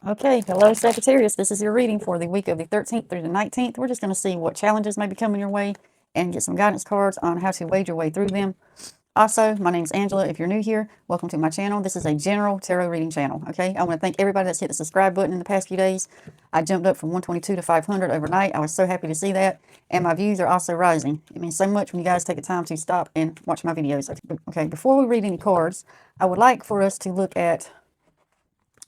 Okay, hello Sagittarius. This is your reading for the week of the 13th through the 19th. We're just going to see what challenges may be coming your way and get some guidance cards on how to wade your way through them. Also, my name is Angela. If you're new here, welcome to my channel. This is a general tarot reading channel. Okay, I want to thank everybody that's hit the subscribe button in the past few days. I jumped up from 122 to 500 overnight. I was so happy to see that. And my views are also rising. It means so much when you guys take the time to stop and watch my videos. Okay, before we read any cards, I would like for us to look at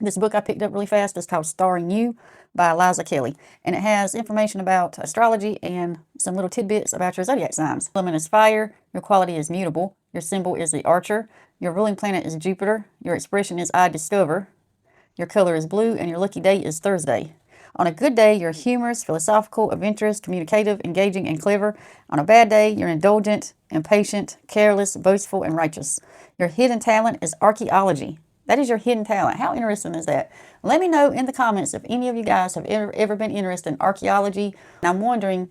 this book I picked up really fast. It's called Starring You by Liza Kelly. And it has information about astrology and some little tidbits about your zodiac signs. Your element is fire. Your quality is mutable. Your symbol is the archer. Your ruling planet is Jupiter. Your expression is I discover. Your color is blue. And your lucky date is Thursday. On a good day, you're humorous, philosophical, adventurous, communicative, engaging, and clever. On a bad day, you're indulgent, impatient, careless, boastful, and righteous. Your hidden talent is archaeology. That is your hidden talent. How interesting is that? Let me know in the comments if any of you guys have ever been interested in archaeology. And I'm wondering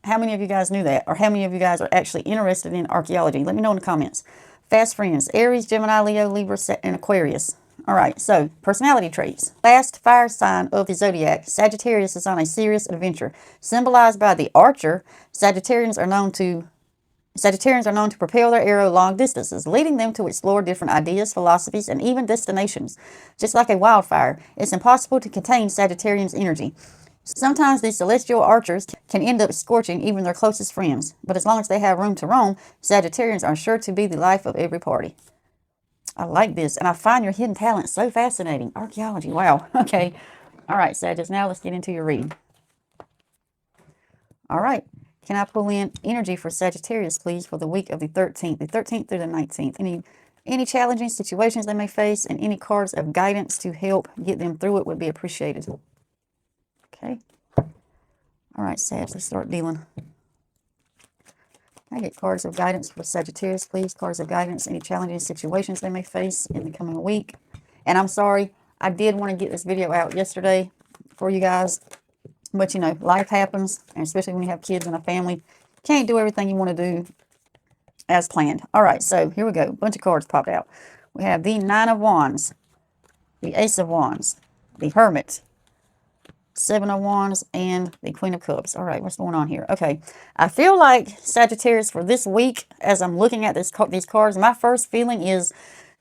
how many of you guys knew that, or how many of you guys are actually interested in archaeology. Let me know in the comments. Fast friends, Aries, Gemini, Leo, Libra, and Aquarius. All right, so personality traits. Last fire sign of the zodiac, Sagittarius is on a serious adventure. Symbolized by the archer, Sagittarians are known to propel their arrow long distances, leading them to explore different ideas, philosophies, and even destinations. Just like a wildfire, it's impossible to contain Sagittarians' energy. Sometimes these celestial archers can end up scorching even their closest friends, but as long as they have room to roam, Sagittarians are sure to be the life of every party. I like this, and I find your hidden talent so fascinating. Archaeology, wow. Okay. All right, Sagittarius, now let's get into your reading. All right. Can I pull in energy for Sagittarius, please, for the week of the 13th through the 19th? Any challenging situations they may face and any cards of guidance to help get them through it would be appreciated. Okay. All right, Sag, let's start dealing. I get cards of guidance for Sagittarius, please. Cards of guidance, any challenging situations they may face in the coming week. And I'm sorry, I did want to get this video out yesterday for you guys. But, you know, life happens, and especially when you have kids and a family, can't do everything you want to do as planned. All right, so here we go. A bunch of cards popped out. We have the Nine of Wands, the Ace of Wands, the Hermit, Seven of Wands, and the Queen of Cups. All right, what's going on here? Okay, I feel like Sagittarius for this week, as I'm looking at these cards, my first feeling is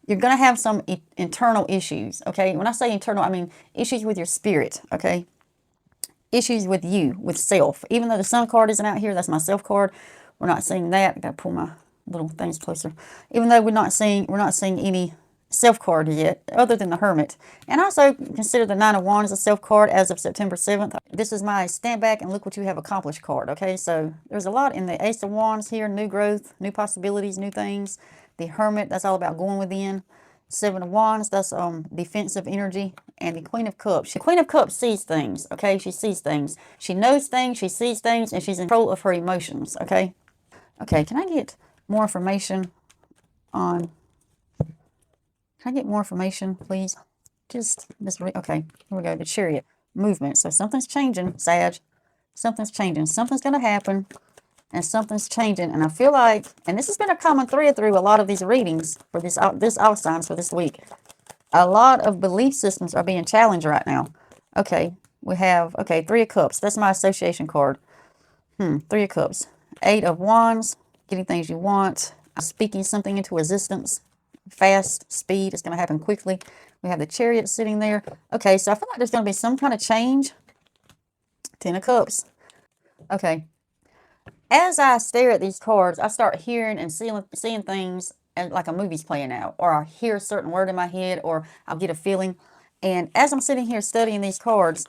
you're going to have some internal issues, okay? When I say internal, I mean issues with your spirit, okay? Issues with you, with self. Even though the Sun card isn't out here, that's my self card. We're not seeing that. I gotta pull my little things closer. Even though we're not seeing any self card yet, other than the Hermit. And also consider the Nine of Wands a self card as of September 7th. This is my stand back and look what you have accomplished card. Okay, so there's a lot in the Ace of Wands here: new growth, new possibilities, new things. The Hermit, that's all about going within. Seven of Wands, that's defensive energy. And the Queen of Cups. The Queen of Cups sees things, okay? She sees things. She knows things, she sees things, and she's in control of her emotions, okay? Okay, can I get more information on... Can I get more information, please? Just this... Okay, here we go. The Chariot. Movement. So something's changing, Sag. Something's changing. Something's going to happen. And something's changing, and I feel like, and this has been a common thread through a lot of these readings for this all signs for this week. A lot of belief systems are being challenged right now. Okay, we have, okay, Three of Cups. That's my association card. Three of Cups. Eight of Wands, getting things you want. Speaking something into existence. Fast, speed, it's going to happen quickly. We have the Chariot sitting there. Okay, so I feel like there's going to be some kind of change. Ten of Cups. Okay. As I stare at these cards, I start hearing and seeing things as like a movie's playing out, or I hear a certain word in my head, or I'll get a feeling. And as I'm sitting here studying these cards,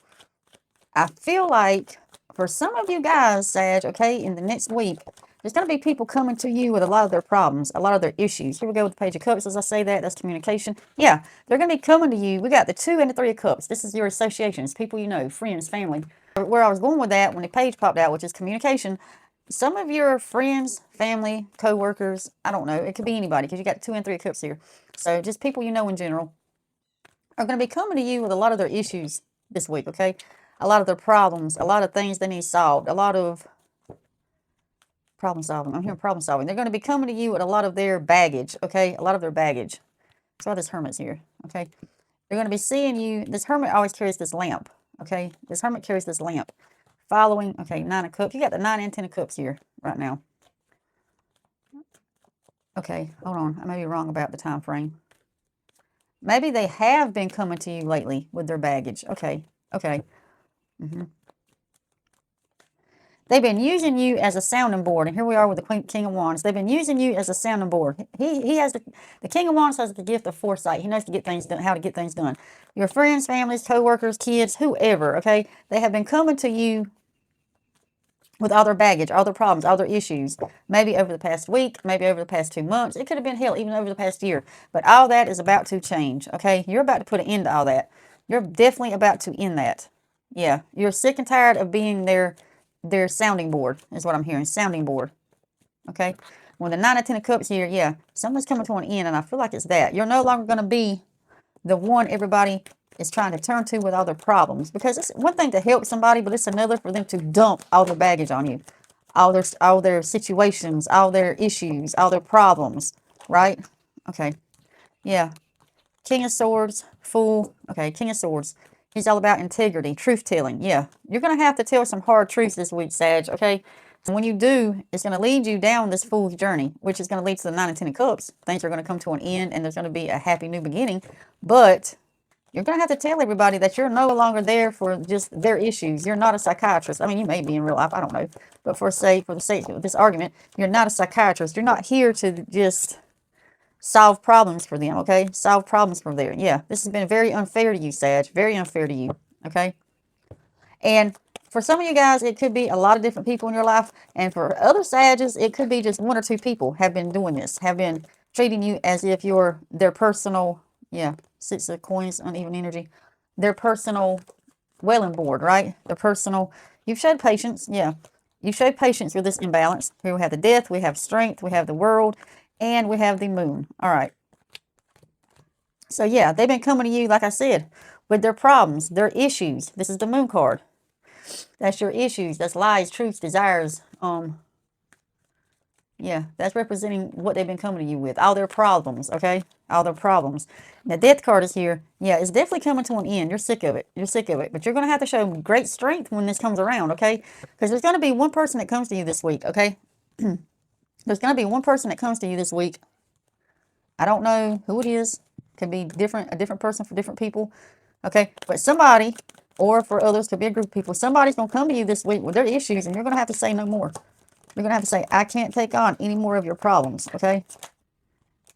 I feel like for some of you guys, Sag, okay, in the next week, there's going to be people coming to you with a lot of their problems, a lot of their issues. Here we go with the Page of Cups. As I say that, that's communication. Yeah, they're going to be coming to you. We got the Two and the Three of Cups. This is your associations, people you know, friends, family. Where I was going with that when the page popped out, which is communication, some of your friends, family, co-workers, I don't know, it could be anybody because you got Two and Three of Cups here. So just people you know in general are going to be coming to you with a lot of their issues this week, okay? A lot of their problems, a lot of things they need solved, a lot of problem solving. I'm hearing problem solving. They're going to be coming to you with a lot of their baggage, okay? A lot of their baggage. That's why this Hermit's here, okay? They're going to be seeing you. This Hermit always carries this lamp. Okay. This Hermit carries this lamp. Following. Okay. 9 of Cups. You got the 9 and 10 of Cups here right now. Okay. Hold on. I may be wrong about the time frame. Maybe they have been coming to you lately with their baggage. Okay. Okay. They've been using you as a sounding board, and here we are with the King of Wands. They've been using you as a sounding board. He has the King of Wands has the gift of foresight. He knows to get things done, how to get things done. Your friends, families, co-workers, kids, whoever. Okay, they have been coming to you with all their baggage, all their problems, all their issues. Maybe over the past week, maybe over the past 2 months. It could have been hell, even over the past year. But all that is about to change. Okay, you're about to put an end to all that. You're definitely about to end that. Yeah, you're sick and tired of being their sounding board is what I'm hearing. Sounding board. Okay. When the 9 of 10 of Cups here, yeah, something's coming to an end, and I feel like it's that. You're no longer going to be the one everybody is trying to turn to with all their problems. Because it's one thing to help somebody, but it's another for them to dump all their baggage on you. All their situations, all their issues, all their problems. Right? Okay. Yeah. King of Swords, Fool. Okay, King of Swords. He's all about integrity, truth-telling. Yeah, you're going to have to tell some hard truths this week, Sag, okay? And when you do, it's going to lead you down this fool's journey, which is going to lead to the 9 and 10 of Cups. Things are going to come to an end, and there's going to be a happy new beginning. But you're going to have to tell everybody that you're no longer there for just their issues. You're not a psychiatrist. I mean, you may be in real life. I don't know. But for the sake of this argument, you're not a psychiatrist. You're not here to just solve problems for them, okay? Solve problems for them. Yeah, this has been very unfair to you, Sag. Very unfair to you, okay? And for some of you guys, it could be a lot of different people in your life. And for other Sages, it could be just 1 or 2 people have been doing this, have been treating you as if you're their personal, yeah, 6 of Coins, uneven energy, their personal wailing board, right? Their personal, you've showed patience, yeah. You showed patience with this imbalance. Here we have the Death, we have Strength, we have the World, and we have the Moon. All right. So, yeah, they've been coming to you, like I said, with their problems, their issues. This is the Moon card. That's your issues. That's lies, truths, desires. Yeah, that's representing what they've been coming to you with. All their problems, okay? All their problems. The Death card is here. Yeah, it's definitely coming to an end. You're sick of it. You're sick of it. But you're going to have to show great strength when this comes around, okay? Because there's going to be one person that comes to you this week, okay? There's going to be one person that comes to you this week. I don't know who it is. Could be a different person for different people. Okay, but somebody, or for others, could be a group of people. Somebody's going to come to you this week with their issues, and you're going to have to say no more. You're going to have to say, I can't take on any more of your problems, okay?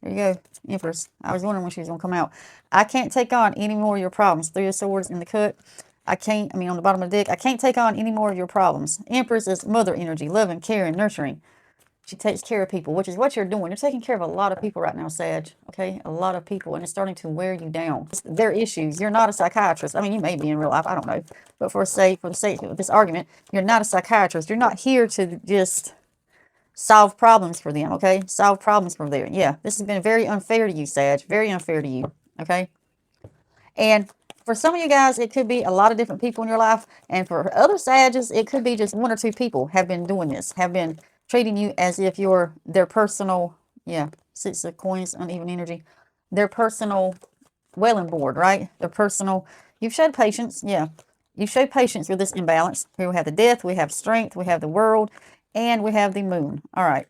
There you go, Empress. I was wondering when she was going to come out. I can't take on any more of your problems. 3 of Swords in the cut. On the bottom of the deck, I can't take on any more of your problems. Empress is mother energy, loving, caring, nurturing. She takes care of people, which is what you're doing. You're taking care of a lot of people right now, Sag. Okay? A lot of people, and it's starting to wear you down. It's their issues. You're not a psychiatrist. I mean, you may be in real life. I don't know. But for the sake of this argument, you're not a psychiatrist. You're not here to just solve problems for them, okay? Solve problems for them. Yeah, this has been very unfair to you, Sag. Very unfair to you, okay? And for some of you guys, it could be a lot of different people in your life. And for other Sages, it could be just 1 or 2 people have been doing this, have been treating you as if you're their personal, yeah, 6 of Coins, uneven energy, their personal wailing board, right? Their personal, you've showed patience, yeah. You showed patience with this imbalance. Here we have the Death, we have Strength, we have the World, and we have the Moon. All right.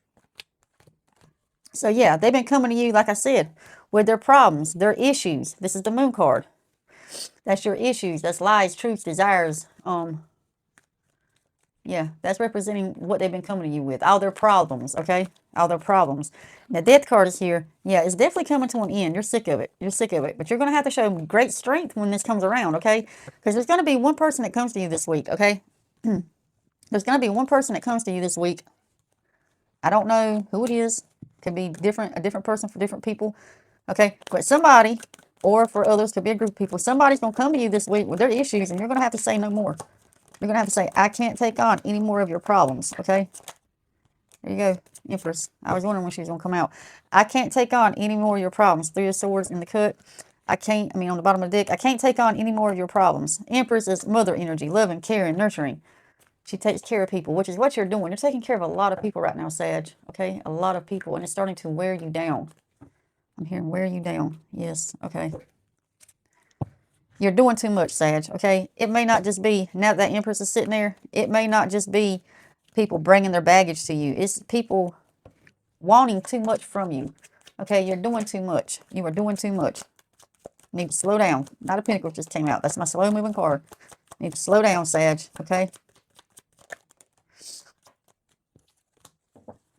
So, yeah, they've been coming to you, like I said, with their problems, their issues. This is the Moon card. That's your issues. That's lies, truths, desires. Yeah, that's representing what they've been coming to you with. All their problems, okay? All their problems. The Death card is here. Yeah, it's definitely coming to an end. You're sick of it. You're sick of it. But you're going to have to show great strength when this comes around, okay? Because there's going to be one person that comes to you this week, okay? There's going to be one person that comes to you this week. I don't know who it is. Could be a different person for different people, okay? But somebody, or for others, could be a group of people. Somebody's going to come to you this week with their issues, and you're going to have to say no more. You're going to have to say, I can't take on any more of your problems, okay? There you go, Empress. I was wondering when she was going to come out. I can't take on any more of your problems. 3 of Swords in the cut. On the bottom of the deck, I can't take on any more of your problems. Empress is mother energy, loving, caring, nurturing. She takes care of people, which is what you're doing. You're taking care of a lot of people right now, Sag, okay? A lot of people, and it's starting to wear you down. I'm hearing wear you down. Yes, okay. You're doing too much, Sag, okay? It may not just be, now that Empress is sitting there, it may not just be people bringing their baggage to you. It's people wanting too much from you. Okay, you're doing too much. You are doing too much. You need to slow down. Knight of Pentacles just came out. That's my slow moving card. You need to slow down, Sag, okay?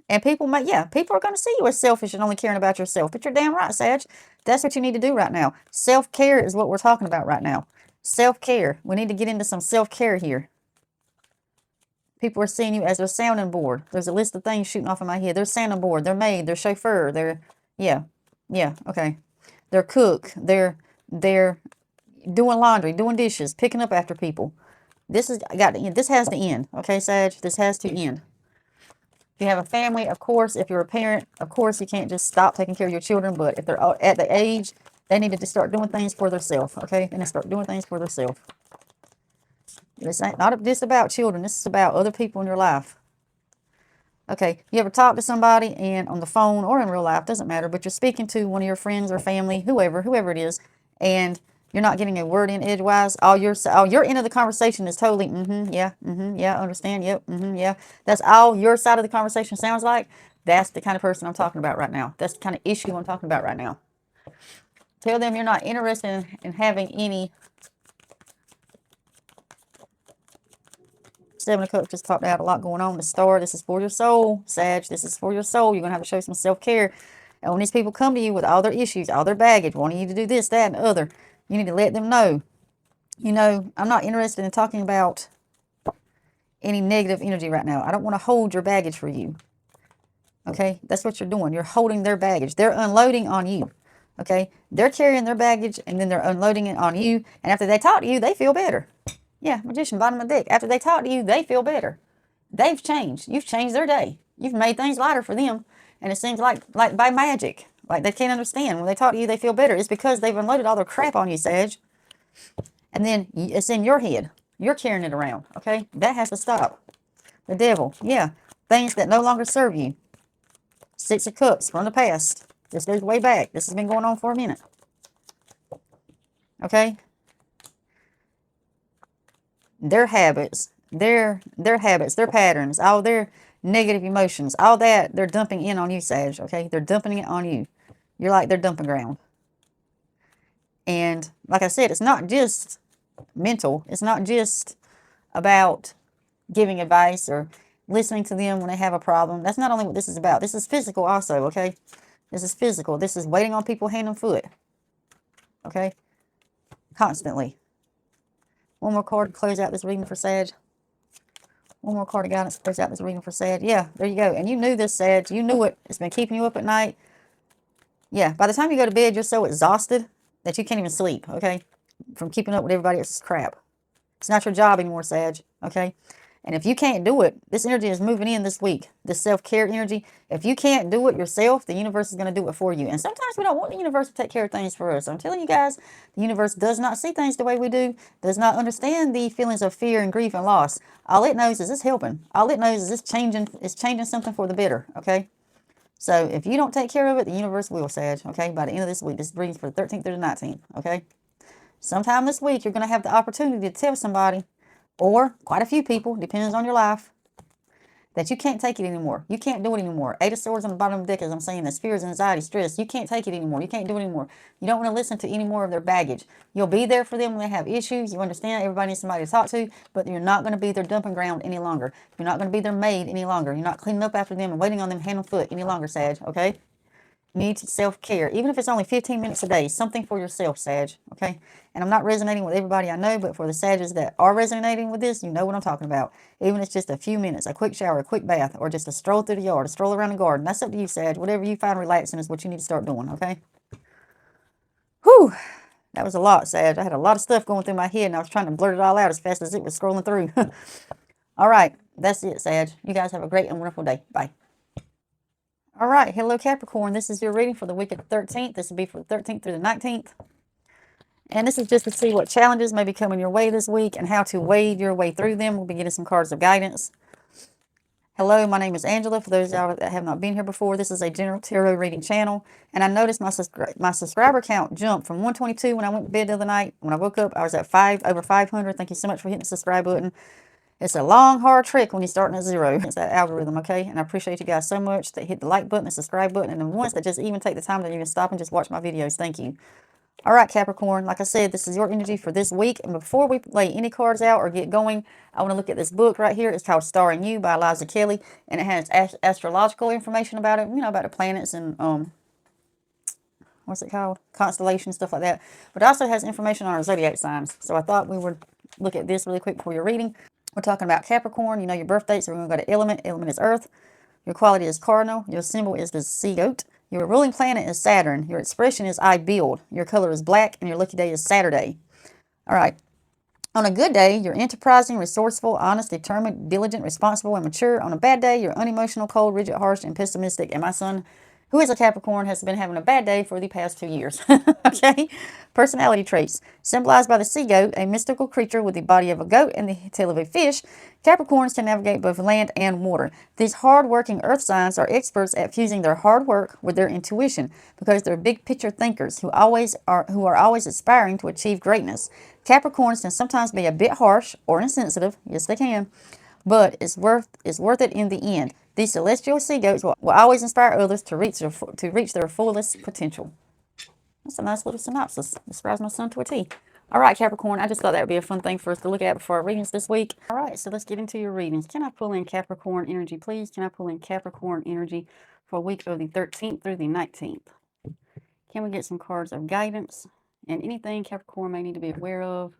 And people might, yeah, people are going to see you as selfish and only caring about yourself. But you're damn right, Sag. That's what you need to do right now. Self-care is what we're talking about right now. Self-care. We need to get into some self-care here. People are seeing you as their sounding board. There's a list of things shooting off in my head. Their sounding board, their maid, their chauffeur, their, yeah, okay. Their cook, they're doing laundry, doing dishes, picking up after people. This has to end, okay, Sag? This has to end. If you have a family, of course, if you're a parent, of course, you can't just stop taking care of your children. But if they're at the age, they need to start doing things for themselves, okay? They need to start doing things for themselves. This ain't not just about children. This is about other people in your life. Okay, you ever talk to somebody and on the phone or in real life, doesn't matter, but you're speaking to one of your friends or family, whoever it is, and you're not getting a word in edgewise. All your end of the conversation is totally, yeah, understand, yep, yeah. That's all your side of the conversation sounds like. That's the kind of person I'm talking about right now. That's the kind of issue I'm talking about right now. Tell them you're not interested in having any. Seven of Cups just popped out. A lot going on. The Star, this is for your soul, Sag. This is for your soul. You're going to have to show some self-care. And when these people come to you with all their issues, all their baggage, wanting you to do this, that, and the other, you need to let them know, you know, I'm not interested in talking about any negative energy right now. I don't want to hold your baggage for you. Okay? That's what you're doing. You're holding their baggage. They're unloading on you. Okay? They're carrying their baggage, and then they're unloading it on you. And after they talk to you, they feel better. Yeah, Magician, bottom of the deck. After they talk to you, they feel better. They've changed. You've changed their day. You've made things lighter for them. And it seems like by magic. Like they can't understand. When they talk to you, they feel better. It's because they've unloaded all their crap on you, Sag. And then it's in your head. You're carrying it around, okay? That has to stop. The Devil, yeah. Things that no longer serve you. Six of Cups from the past. This goes way back. This has been going on for a minute. Okay? Their habits, their patterns, all their negative emotions, all that, they're dumping in on you, Sag, okay? They're dumping it on you. You're like their dumping ground. And like I said, it's not just mental. It's not just about giving advice or listening to them when they have a problem. That's not only what this is about. This is physical also, okay? This is physical. This is waiting on people hand and foot, okay? Constantly. One more card to close out this reading for Sag. One more card of guidance to close out this reading for Sag. Yeah, there you go. And you knew this, Sag. You knew it. It's been keeping you up at night. Yeah, by the time you go to bed, you're so exhausted that you can't even sleep, okay? From keeping up with everybody else's crap. It's not your job anymore, Sag, okay? And if you can't do it, this energy is moving in this week. This self-care energy. If you can't do it yourself, the universe is going to do it for you. And sometimes we don't want the universe to take care of things for us. I'm telling you guys, the universe does not see things the way we do. Does not understand the feelings of fear and grief and loss. All it knows is it's helping. All it knows is it's changing something for the better, okay? So if you don't take care of it, the universe will, Sag, okay? By the end of this week, this reading's for the 13th through the 19th, okay? Sometime this week, you're going to have the opportunity to tell somebody, or quite a few people, depends on your life, that you can't take it anymore. You can't do it anymore. Eight of Swords on the bottom of the deck, as I'm saying, that's fears, anxiety, stress. You can't take it anymore. You can't do it anymore. You don't want to listen to any more of their baggage. You'll be there for them when they have issues. You understand everybody needs somebody to talk to, but you're not going to be their dumping ground any longer. You're not going to be their maid any longer. You're not cleaning up after them and waiting on them hand and foot any longer, Sag, okay? You need self-care, even if it's only 15 minutes a day, something for yourself, Sag, okay? And I'm not resonating with everybody I know, but for the Sages that are resonating with this, you know what I'm talking about. Even if it's just a few minutes, a quick shower, a quick bath, or just a stroll through the yard, a stroll around the garden. That's up to you, Sag. Whatever you find relaxing is what you need to start doing, okay? Whew, that was a lot, Sag. I had a lot of stuff going through my head, and I was trying to blurt it all out as fast as it was scrolling through. All right, that's it, Sag. You guys have a great and wonderful day. Bye. All right, hello Capricorn. This is your reading for the week of the 13th. This will be for the 13th through the 19th. And this is just to see what challenges may be coming your way this week and how to wade your way through them. We'll be getting some cards of guidance. Hello, my name is Angela. For those of you that have not been here before, this is a general tarot reading channel. And I noticed my subscriber count jumped from 122 when I went to bed the other night. When I woke up, I was at over 500. Thank you so much for hitting the subscribe button. It's a long, hard trick when you're starting at zero. It's that algorithm, okay? And I appreciate you guys so much that hit the like button, the subscribe button, and the ones that just even take the time to even stop and just watch my videos. Thank you. All right, Capricorn, like I said, this is your energy for this week. And before we lay any cards out or get going, I want to look at this book right here. It's called Starring You by Eliza Kelly. And it has astrological information about it, about the planets and, what's it called? Constellations, stuff like that. But it also has information on our zodiac signs. So I thought we would look at this really quick before your reading. We're talking about Capricorn. You know your birth date, so we're going to go to element. Element is earth. Your quality is cardinal. Your symbol is the sea goat. Your ruling planet is Saturn. Your expression is I build. Your color is black, and your lucky day is Saturday. All right. On a good day, you're enterprising, resourceful, honest, determined, diligent, responsible, and mature. On a bad day, you're unemotional, cold, rigid, harsh, and pessimistic. And my son, who is a Capricorn, has been having a bad day for the past 2 years. Okay? Personality traits. Symbolized by the sea goat, a mystical creature with the body of a goat and the tail of a fish, Capricorns can navigate both land and water. These hard-working earth signs are experts at fusing their hard work with their intuition because they're big picture thinkers who are always aspiring to achieve greatness. Capricorns can sometimes be a bit harsh or insensitive. Yes, they can. But it's worth it in the end. These celestial sea goats will always inspire others to reach their fullest potential. That's a nice little synopsis. Describes my son to a T. All right, Capricorn, I just thought that would be a fun thing for us to look at before our readings this week. All right, so let's get into your readings. Can I pull in Capricorn energy, please? Can I pull in Capricorn energy for a week of the 13th through the 19th? Can we get some cards of guidance and anything Capricorn may need to be aware of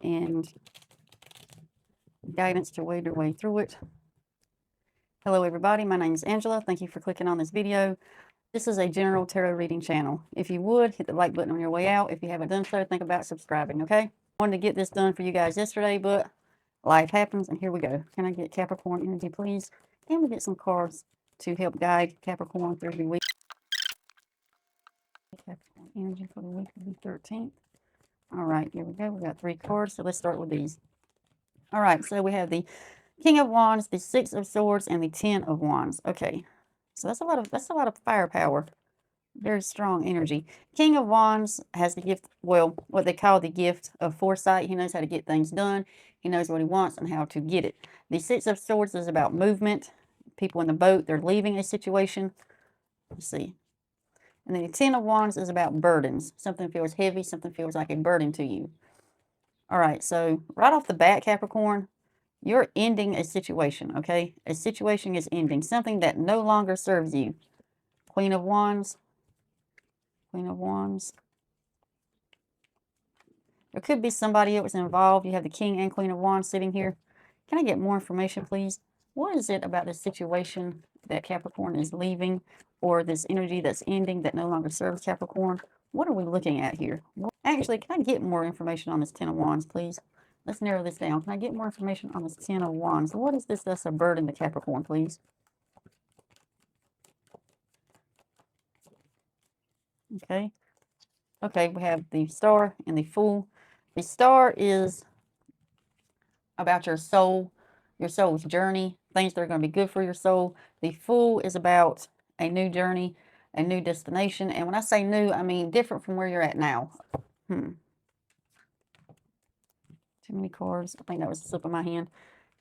and guidance to wade your way through it? Hello, everybody. My name is Angela. Thank you for clicking on this video. This is a general tarot reading channel. If you would, hit the like button on your way out. If you haven't done so, think about subscribing, okay? I wanted to get this done for you guys yesterday, but life happens, and here we go. Can I get Capricorn energy, please? Can we get some cards to help guide Capricorn through the week? Capricorn energy for the week of the 13th. All right, here we go. We got 3 cards, so let's start with these. All right, so we have the King of Wands, the 6 of Swords, and the 10 of Wands. Okay, so that's a lot of firepower. Very strong energy. King of Wands has the gift, well, what they call the gift of foresight. He knows how to get things done. He knows what he wants and how to get it. The 6 of Swords is about movement. People in the boat, they're leaving a situation. Let's see. And then the 10 of Wands is about burdens. Something feels heavy. Something feels like a burden to you. All right, so right off the bat, Capricorn, you're ending a situation, okay? A situation is ending. Something that no longer serves you. Queen of Wands. Queen of Wands. There could be somebody else involved. You have the King and Queen of Wands sitting here. Can I get more information, please? What is it about this situation that Capricorn is leaving, or this energy that's ending that no longer serves Capricorn? What are we looking at here? Actually, can I get more information on this 10 of Wands, please? Let's narrow this down. Can I get more information on this 10 of Wands? What is this that's a burden to Capricorn, please? Okay. Okay, we have the Star and the Fool. The Star is about your soul's journey, things that are going to be good for your soul. The Fool is about a new journey, a new destination. And when I say new, I mean different from where you're at now. Too many cards. I think that was a slip of my hand.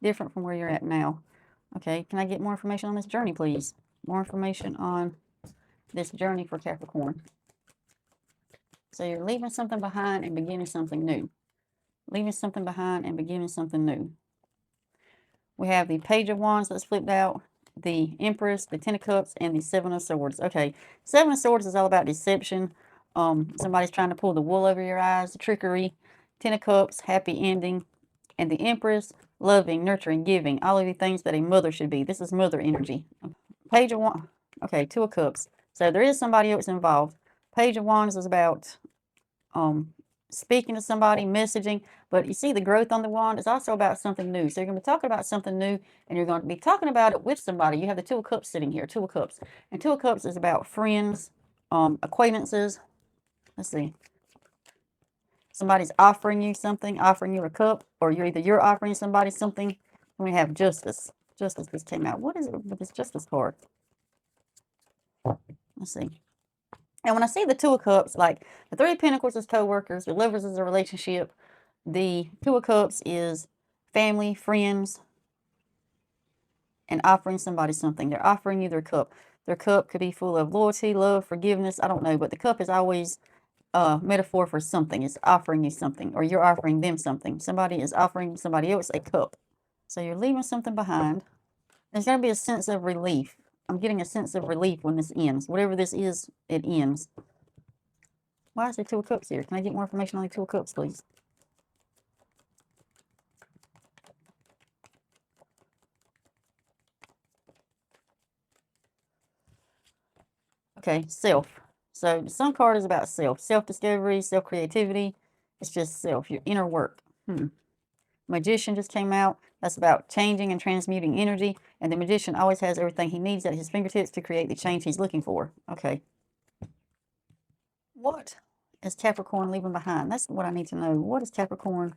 Different from where you're at now. Okay, can I get more information on this journey, please? More information on this journey for Capricorn. So you're leaving something behind and beginning something new. Leaving something behind and beginning something new. We have the Page of Wands that's flipped out, the Empress, the Ten of Cups, and the Seven of Swords. Okay, Seven of Swords is all about deception. Somebody's trying to pull the wool over your eyes, trickery. Ten of Cups, happy ending. And the Empress, loving, nurturing, giving. All of the things that a mother should be. This is mother energy. Page of Wands. Okay, Two of Cups. So there is somebody else involved. Page of Wands is about speaking to somebody, messaging, but you see the growth on the wand is also about something new. So you're going to be talking about something new, and you're going to be talking about it with somebody. You have the Two of Cups sitting here, Two of Cups. And Two of Cups is about friends, acquaintances. Let's see. Somebody's offering you something, offering you a cup, or you're offering somebody something. And we have Justice. Justice just came out. What is it with this Justice card? Let's see. And when I see the Two of Cups, like the Three of Pentacles is co-workers, the Lovers is a relationship, the Two of Cups is family, friends, and offering somebody something. They're offering you their cup. Their cup could be full of loyalty, love, forgiveness. I don't know, but the cup is always a metaphor for something. It's offering you something, or you're offering them something. Somebody is offering somebody else a cup. So you're leaving something behind. There's going to be a sense of relief. I'm getting a sense of relief when this ends. Whatever this is, it ends. Why is there Two of Cups here? Can I get more information on the Two of Cups, please? Okay, self. So the Sun card is about self. Self-discovery, self-creativity. It's just self, your inner work. Magician just came out. That's about changing and transmuting energy. And the magician always has everything he needs at his fingertips to create the change he's looking for. Okay. What is Capricorn leaving behind? That's what I need to know. What is Capricorn?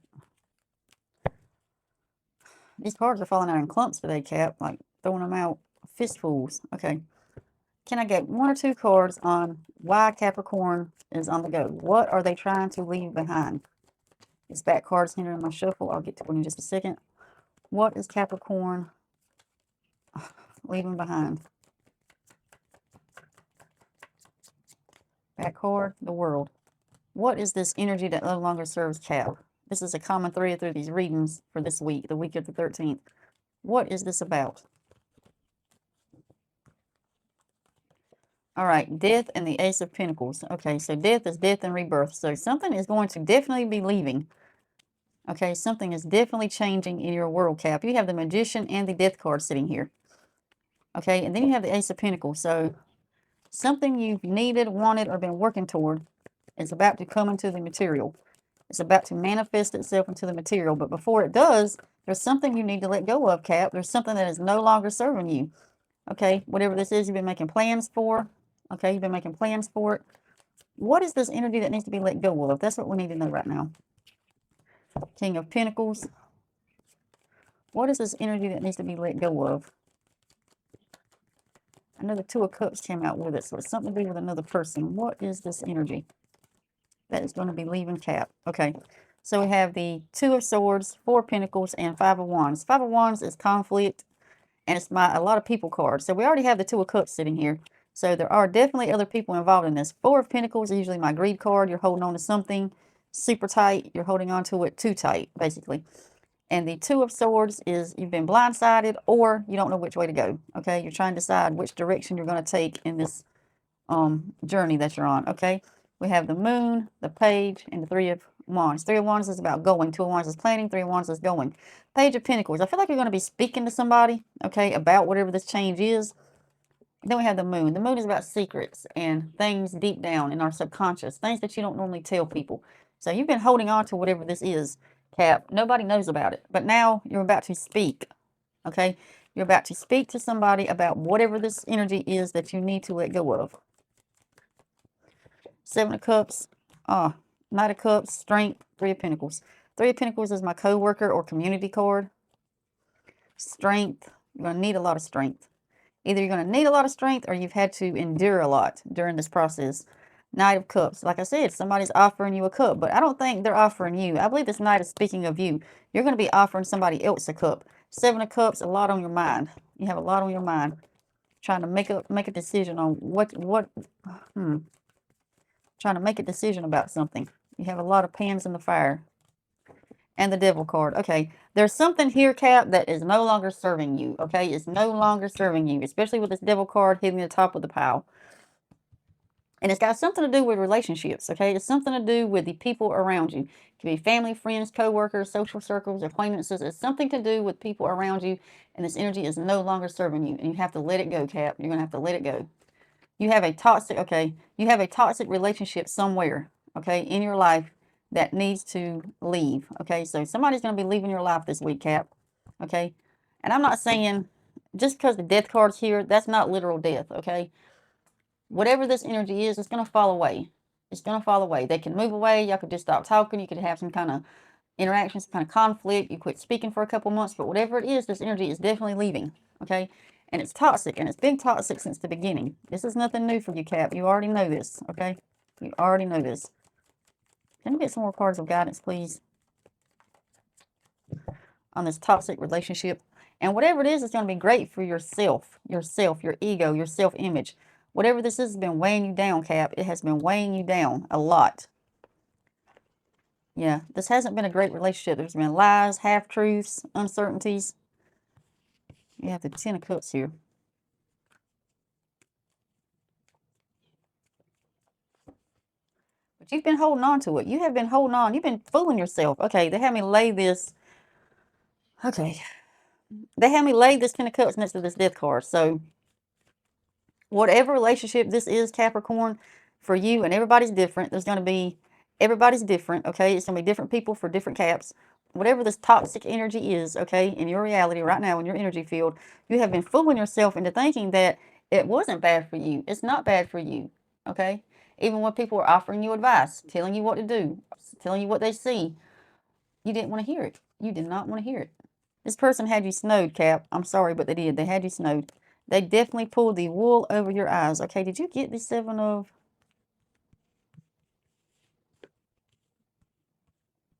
These cards are falling out in clumps today, Cap. Like throwing them out fistfuls. Okay. Can I get one or two cards on why Capricorn is on the go? What are they trying to leave behind? This back card's hindering my shuffle. I'll get to it in just a second. What is Capricorn leaving behind? Back card, the World. What is this energy that no longer serves Cap? This is a common thread through these readings for this week, the week of the 13th. What is this about? All right, death and the Ace of Pentacles. Okay, so death is death and rebirth. So something is going to definitely be leaving. Okay, something is definitely changing in your world, Cap. You have the Magician and the Death card sitting here. Okay, and then you have the Ace of Pentacles. So something you've needed, wanted, or been working toward is about to come into the material. It's about to manifest itself into the material. But before it does, there's something you need to let go of, Cap. There's something that is no longer serving you. Okay, whatever this is, you've been making plans for. Okay, you've been making plans for it. What is this energy that needs to be let go of? That's what we need to know right now. King of Pentacles. What is this energy that needs to be let go of? I know the Two of Cups came out with it, so it's something to do with another person. What is this energy that is going to be leaving Cap? Okay, so we have the Two of Swords, Four of Pentacles, and Five of Wands. Five of Wands is conflict, and it's a lot of people card. So we already have the Two of Cups sitting here. So there are definitely other people involved in this. Four of Pentacles is usually my greed card. You're holding on to something super tight. You're holding on to it too tight, basically. And the Two of Swords is you've been blindsided or you don't know which way to go. Okay, you're trying to decide which direction you're going to take in this journey that you're on. Okay, we have the Moon, the Page, and the Three of Wands. Three of Wands is about going. Two of Wands is planning. Three of Wands is going. Page of Pentacles. I feel like you're going to be speaking to somebody, okay, about whatever this change is. Then we have the Moon. The Moon is about secrets and things deep down in our subconscious, things that you don't normally tell people. So you've been holding on to whatever this is, Cap. Nobody knows about it. But now you're about to speak, okay? You're about to speak to somebody about whatever this energy is that you need to let go of. Seven of Cups, Knight of Cups, Strength, Three of Pentacles. Three of Pentacles is my co-worker or community card. Strength, you're going to need a lot of strength. Either you're going to need a lot of strength or you've had to endure a lot during this process. Knight of Cups. Like I said, somebody's offering you a cup, but I don't think they're offering you. I believe this Knight is speaking of you. You're going to be offering somebody else a cup. Seven of Cups, a lot on your mind. You have a lot on your mind. Trying to make a decision on trying to make a decision about something. You have a lot of pans in the fire. And the Devil card. Okay, there's something here, Cap, that is no longer serving you. Okay, it's no longer serving you, especially with this Devil card hitting the top of the pile. And it's got something to do with relationships. Okay, it's something to do with the people around you. It can be family, friends, co-workers, social circles, acquaintances. It's something to do with people around you, and this energy is no longer serving you. And you have to let it go, Cap. You're gonna have to let it go. You have a toxic. Okay, you have a toxic relationship somewhere. Okay, in your life that needs to leave. Okay, so somebody's going to be leaving your life this week, Cap. Okay, and I'm not saying just because the Death card's here, that's not literal death. Okay, whatever this energy is, it's going to fall away. It's going to fall away. They can move away. Y'all could just stop talking. You could have some kind of interactions, kind of conflict. You quit speaking for a couple months, but whatever it is, this energy is definitely leaving, okay? And it's toxic, and it's been toxic since the beginning. This is nothing new for you, Cap. You already know this, okay? You already know this. Can I get some more cards of guidance, please, on this toxic relationship? And whatever it is, it's going to be great for yourself, your ego, your self-image. Whatever this is has been weighing you down, Cap. It has been weighing you down a lot. Yeah, this hasn't been a great relationship. There's been lies, half-truths, uncertainties. You have the Ten of Cups here. But you've been holding on to it. You have been holding on. You've been fooling yourself. Okay, they had me lay this. Okay. They had me lay this Ten of Cups next to this Death card. So whatever relationship this is, Capricorn, for you, and everybody's different. There's going to be, everybody's different, okay? It's going to be different people for different caps. Whatever this toxic energy is, okay, in your reality right now, in your energy field, you have been fooling yourself into thinking that it wasn't bad for you. It's not bad for you, okay? Even when people are offering you advice, telling you what to do, telling you what they see, you didn't want to hear it. You did not want to hear it. This person had you snowed, Cap. I'm sorry, but they did. They had you snowed. They definitely pulled the wool over your eyes. Okay, did you get the Seven of...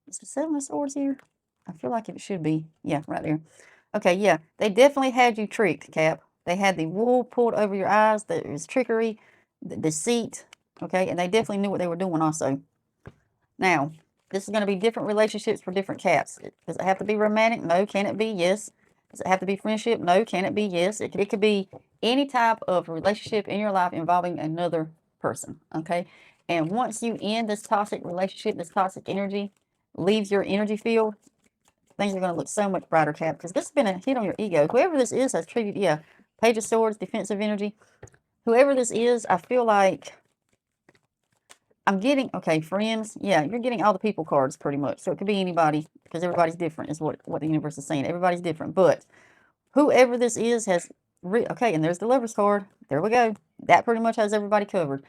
Is the Seven of Swords here? I feel like it should be. Yeah, right there. Okay, yeah. They definitely had you tricked, Cap. They had the wool pulled over your eyes. There was trickery, the deceit. Okay, and they definitely knew what they were doing also. Now, this is going to be different relationships for different caps. Does it have to be romantic? No. Can it be? Yes. Does it have to be friendship? No. Can it be? Yes. It could be any type of relationship in your life involving another person, okay? And once you end this toxic relationship, this toxic energy leaves your energy field, things are going to look so much brighter, Cap, because this has been a hit on your ego. Whoever this is has treated, yeah, Page of Swords, defensive energy. Whoever this is, I feel like I'm getting, okay, friends, yeah, you're getting all the people cards pretty much. So it could be anybody, because everybody's different is what the universe is saying. Everybody's different. But whoever this is has, okay, and there's the Lover's card. There we go. That pretty much has everybody covered.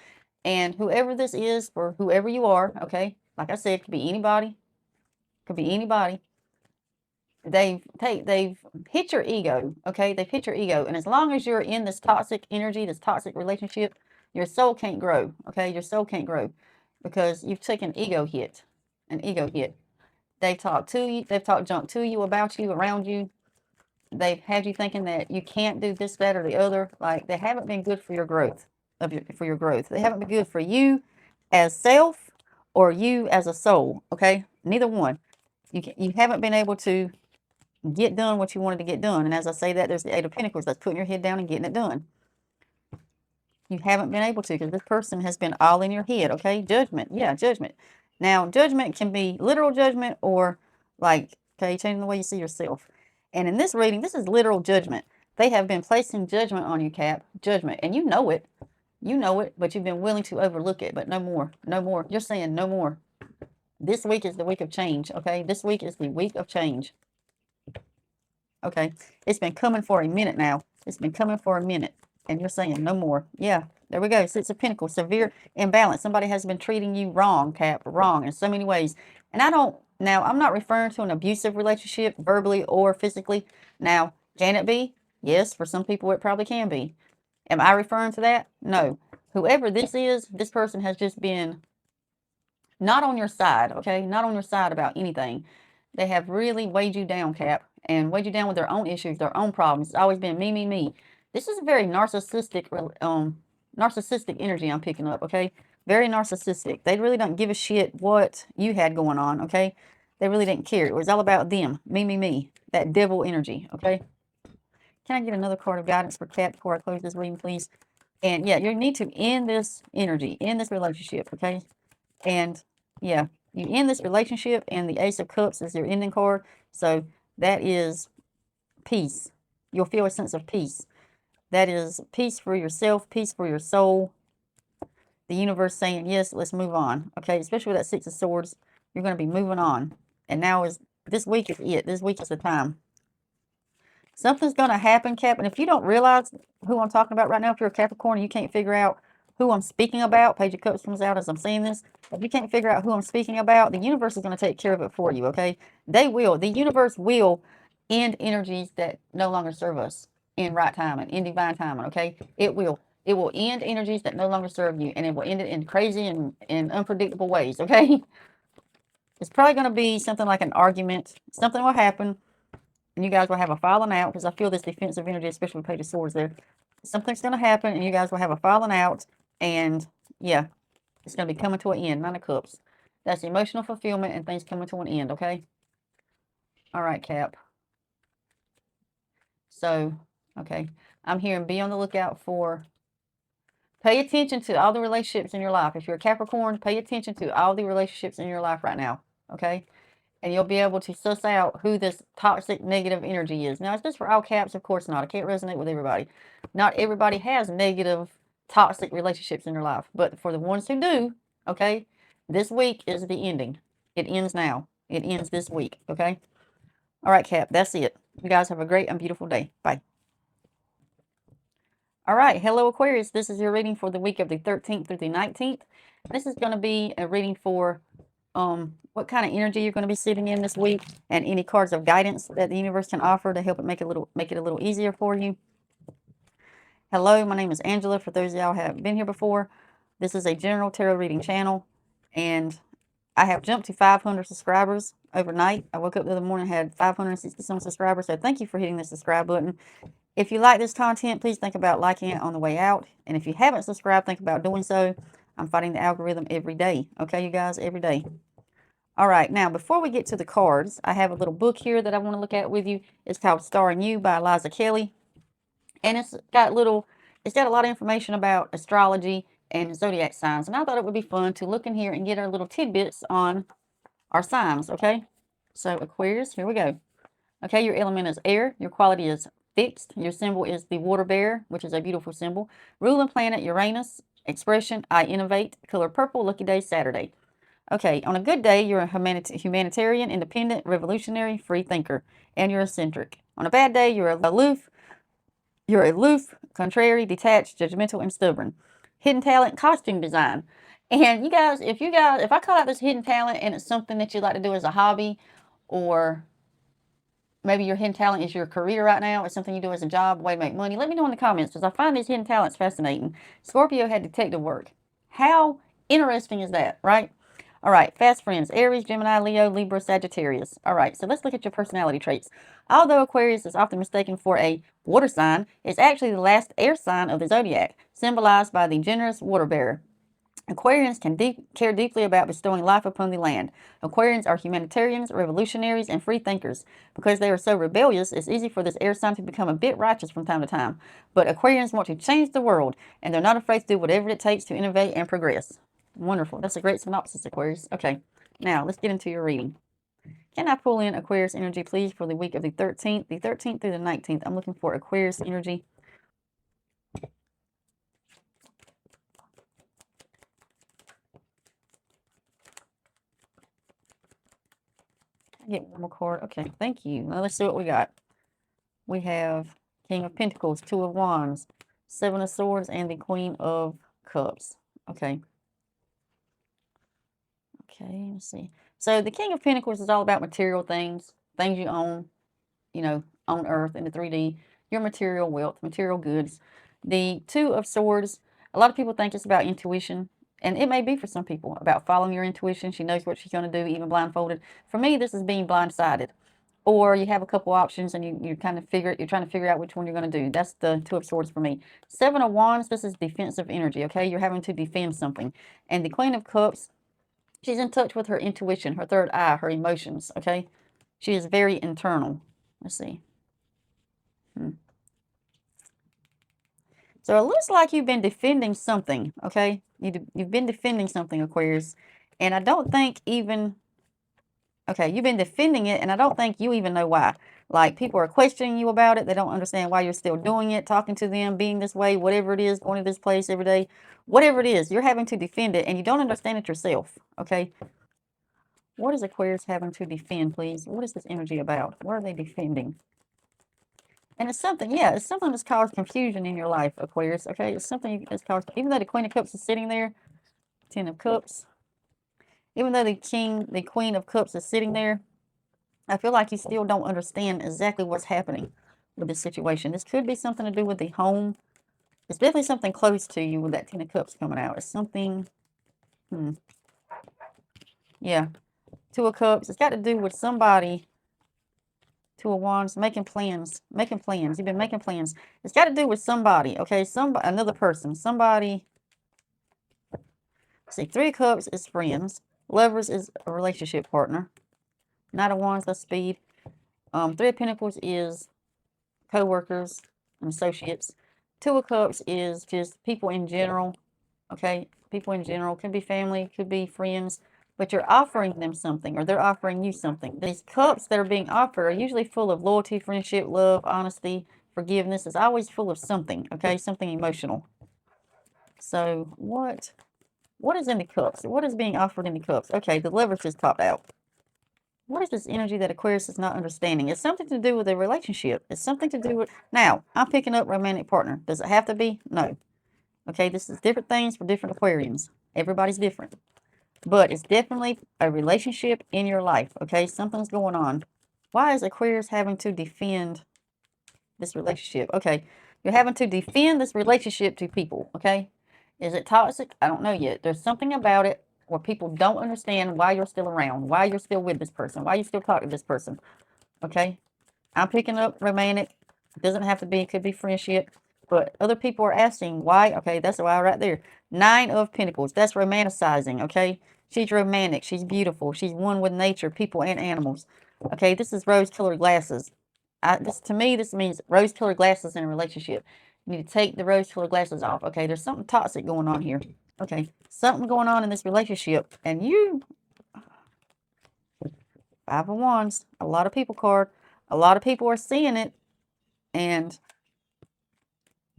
And whoever this is, for whoever you are, okay, like I said, it could be anybody. Could be anybody. They've hit your ego, okay? They've hit your ego. And as long as you're in this toxic energy, this toxic relationship, your soul can't grow, okay? Your soul can't grow because you've taken an ego hit. They've talked to you. They've talked junk to you, about you, around you. They've had you thinking that you can't do this, that, or the other. Like, they haven't been good for your growth. For your growth. They haven't been good for you as self or you as a soul, okay? Neither one. You haven't been able to get done what you wanted to get done. And as I say that, there's the Eight of Pentacles. That's putting your head down and getting it done. You haven't been able to because this person has been all in your head, okay? Judgment. Yeah, judgment. Now, judgment can be literal judgment or like, okay, changing the way you see yourself. And in this reading, this is literal judgment. They have been placing judgment on you, Cap. Judgment. And you know it. You know it, but you've been willing to overlook it. But no more. No more. You're saying no more. This week is the week of change, okay? This week is the week of change. Okay, it's been coming for a minute now. It's been coming for a minute. And you're saying no more. Yeah, there we go. Six of Pentacles, severe imbalance. Somebody has been treating you wrong, Cap, wrong in so many ways. And now I'm not referring to an abusive relationship, verbally or physically. Now, can it be? Yes, for some people it probably can be. Am I referring to that? No. Whoever this is, this person has just been not on your side, okay? Not on your side about anything. They have really weighed you down, Cap, and weighed you down with their own issues, their own problems. It's always been me, me, me. This is a very narcissistic energy I'm picking up, okay? Very narcissistic. They really don't give a shit what you had going on, okay? They really didn't care. It was all about them. Me, me, me. That devil energy, okay? Can I get another card of guidance for Cap before I close this reading, please? And yeah, you need to end this energy, end this relationship, okay? And yeah, you end this relationship, and the Ace of Cups is your ending card. So that is peace. You'll feel a sense of peace. That is peace for yourself, peace for your soul. The universe saying, yes, let's move on. Okay, especially with that Six of Swords, you're going to be moving on. And now this week is it. This week is the time. Something's going to happen, Cap. And if you don't realize who I'm talking about right now, if you're a Capricorn and you can't figure out who I'm speaking about, Page of Cups comes out as I'm saying this. If you can't figure out who I'm speaking about, the universe is going to take care of it for you, okay? They will. The universe will end energies that no longer serve us in right timing, in divine timing, okay? It will. It will end energies that no longer serve you, and it will end it in crazy and unpredictable ways, okay? It's probably going to be something like an argument. Something will happen, and you guys will have a falling out, because I feel this defensive energy, especially with Page of Swords there. Something's going to happen, and you guys will have a falling out, and yeah, it's going to be coming to an end. Nine of Cups. That's emotional fulfillment and things coming to an end, okay? All right, Cap. So, okay. I'm hearing be on the lookout for, pay attention to all the relationships in your life. If you're a Capricorn, pay attention to all the relationships in your life right now, okay? And you'll be able to suss out who this toxic negative energy is. Now, is this for all Caps? Of course not. I can't resonate with everybody. Not everybody has negative, toxic relationships in their life. But for the ones who do, okay, this week is the ending. It ends now. It ends this week, okay? All right, Cap, that's it. You guys have a great and beautiful day. Bye. All right, hello, Aquarius. This is your reading for the week of the 13th through the 19th. This is going to be a reading for what kind of energy you're going to be sitting in this week, and any cards of guidance that the universe can offer to help it make it a little easier for you. Hello, my name is Angela. For those of y'all who haven't been here before, this is a general tarot reading channel, and I have jumped to 500 subscribers overnight. I woke up the other morning and had 560 some subscribers, so thank you for hitting the subscribe button. If you like this content, please think about liking it on the way out, and if you haven't subscribed, think about doing so. I'm fighting the algorithm every day, okay, you guys, every day. All right, now before we get to the cards, I have a little book here that I want to look at with you. It's called Starring You by Eliza Kelly, and it's got a lot of information about astrology and zodiac signs, and I thought it would be fun to look in here and get our little tidbits on our signs, okay? So Aquarius, here we go. Okay, your element is air, your quality is fixed, your symbol is the water bear, which is a beautiful symbol. Ruling planet Uranus, expression I innovate, color purple, lucky day Saturday. Okay, on a good day, you're a humanitarian, independent, revolutionary, free thinker, and you're eccentric. On a bad day, you're aloof, contrary, detached, judgmental, and stubborn. Hidden talent, costume design. And you guys, if I call out this hidden talent and it's something that you like to do as a hobby, or maybe your hidden talent is your career right now, or something you do as a job, way to make money, let me know in the comments, because I find these hidden talents fascinating. Scorpio had detective work. How interesting is that, right? All right, fast friends, Aries, Gemini, Leo, Libra, Sagittarius. All right, so let's look at your personality traits. Although Aquarius is often mistaken for a water sign, it's actually the last air sign of the zodiac, symbolized by the generous water bearer. Aquarians can care deeply about bestowing life upon the land. Aquarians are humanitarians, revolutionaries, and free thinkers. Because they are so rebellious, it's easy for this air sign to become a bit righteous from time to time. But Aquarians want to change the world, and they're not afraid to do whatever it takes to innovate and progress. Wonderful. That's a great synopsis, Aquarius. Okay, now let's get into your reading. Can I pull in Aquarius energy, please, for the week of the 13th through the 19th? I'm looking for Aquarius energy. I get one more card. Okay, thank you. Now let's see what we got. We have King of Pentacles, Two of Wands, Seven of Swords, and the Queen of Cups. Okay. Okay, let's see. So the King of Pentacles is all about material things, things you own, on Earth in the 3D, your material wealth, material goods. The Two of Swords, a lot of people think it's about intuition, and it may be for some people about following your intuition. She knows what she's going to do, even blindfolded. For me, this is being blindsided. Or you have a couple options and you're trying to figure out which one you're going to do. That's the Two of Swords for me. Seven of Wands, this is defensive energy, okay? You're having to defend something. And the Queen of Cups, she's in touch with her intuition, her third eye, her emotions, okay? She is very internal. Let's see. So it looks like you've been defending something, okay? You've been defending something, Aquarius. And I don't think even, okay, you've been defending it, and I don't think you even know why. Like, people are questioning you about it. They don't understand why you're still doing it, talking to them, being this way, whatever it is, going to this place every day. Whatever it is, you're having to defend it, and you don't understand it yourself, okay? What is Aquarius having to defend, please? What is this energy about? What are they defending? And it's something, yeah, it's something that's caused confusion in your life, Aquarius, okay? It's something that's caused, even though the Queen of Cups is sitting there, Ten of Cups, even though the Queen of Cups is sitting there, I feel like you still don't understand exactly what's happening with this situation. This could be something to do with the home. It's definitely something close to you with that Ten of Cups coming out. It's something, yeah. Two of Cups, it's got to do with somebody. Two of Wands, making plans, making plans. You've been making plans. It's got to do with somebody, okay? Somebody, another person, somebody. See, Three of Cups is friends. Lovers is a relationship partner. Knight of Wands, that's speed. Three of Pentacles is co-workers and associates. Two of Cups is just people in general, okay? People in general. Could be family, could be friends. But you're offering them something, or they're offering you something. These cups that are being offered are usually full of loyalty, friendship, love, honesty, forgiveness. It's always full of something, okay? Something emotional. So what is in the cups? What is being offered in the cups? Okay, the Lovers just popped out. What is this energy that Aquarius is not understanding? It's something to do with a relationship. It's something to do with... Now, I'm picking up romantic partner. Does it have to be? No. Okay, this is different things for different Aquarians. Everybody's different. But it's definitely a relationship in your life, okay? Something's going on. Why is Aquarius having to defend this relationship? Okay, you're having to defend this relationship to people, okay? Is it toxic? I don't know yet. There's something about it where people don't understand why you're still around, why you're still with this person, why you still talk to this person, okay? I'm picking up romantic. It doesn't have to be. It could be friendship. But other people are asking why. Okay, that's why right there. Nine of Pentacles. That's romanticizing, okay? She's romantic. She's beautiful. She's one with nature, people, and animals. Okay, this is rose-colored glasses. To me, this means rose-colored glasses in a relationship. You need to take the rose-colored glasses off. Okay, there's something toxic going on here. Okay, something going on in this relationship. And you, Five of Wands, a lot of people card. A lot of people are seeing it. And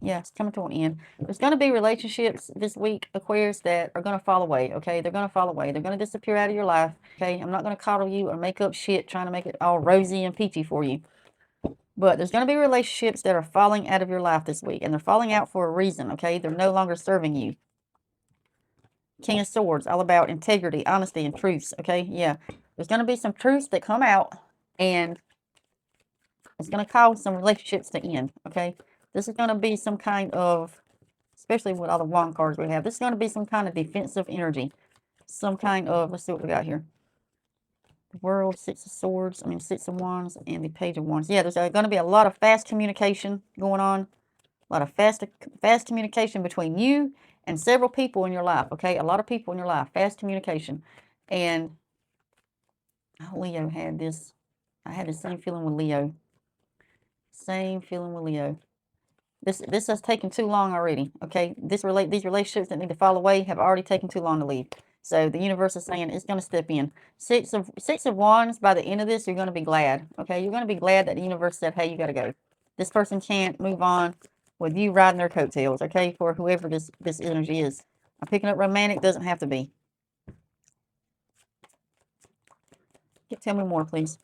yeah, it's coming to an end. There's going to be relationships this week, Aquarius, that are going to fall away, okay? They're going to fall away. They're going to disappear out of your life, okay? I'm not going to coddle you or make up shit trying to make it all rosy and peachy for you. But there's going to be relationships that are falling out of your life this week. And they're falling out for a reason, okay? They're no longer serving you. King of Swords, all about integrity, honesty, and truths, okay? Yeah. There's going to be some truths that come out. And it's going to cause some relationships to end, okay? This is going to be some kind of, especially with all the wand cards we have, this is going to be some kind of defensive energy. Some kind of, let's see what we got here. The World, Six of Swords, Six of Wands, and the Page of Wands. Yeah, there's going to be a lot of fast communication going on. A lot of fast communication between you and several people in your life, okay? A lot of people in your life. Fast communication. And Leo had this. I had the same feeling with Leo. Same feeling with Leo. This has taken too long already, okay? These relationships that need to fall away have already taken too long to leave. So the universe is saying it's going to step in. Six of Wands, by the end of this, you're going to be glad, okay? You're going to be glad that the universe said, hey, you got to go. This person can't move on with you riding their coattails, okay? For whoever this energy is. I'm picking up romantic, doesn't have to be. Tell me more, please.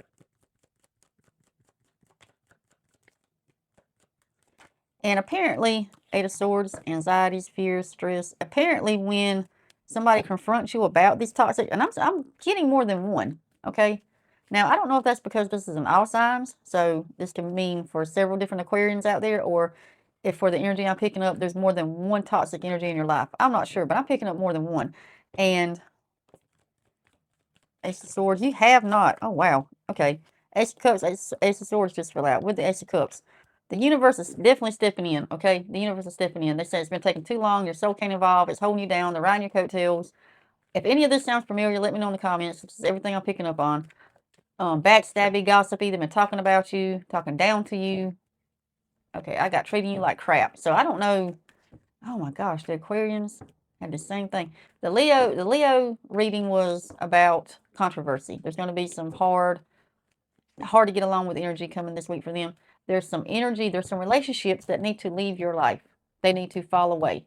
And apparently, Eight of Swords, anxieties, fears, stress. Apparently, when somebody confronts you about these toxic, and I'm getting more than one, okay? Now, I don't know if that's because this is an all signs, so this can mean for several different Aquarians out there, or if for the energy I'm picking up, there's more than one toxic energy in your life. I'm not sure, but I'm picking up more than one. And Ace of Swords, you have not. Oh, wow. Okay. Ace of Cups, Ace of Swords just fell out with the Ace of Cups. The universe is definitely stepping in, okay? The universe is stepping in. They say it's been taking too long. Your soul can't evolve. It's holding you down. They're riding your coattails. If any of this sounds familiar, let me know in the comments. This is everything I'm picking up on. Backstabby, gossipy. They've been talking about you, talking down to you. Okay, I got treating you like crap. So I don't know. Oh my gosh, the Aquarians had the same thing. The Leo reading was about controversy. There's going to be some hard to get along with energy coming this week for them. There's some energy, there's some relationships that need to leave your life. They need to fall away.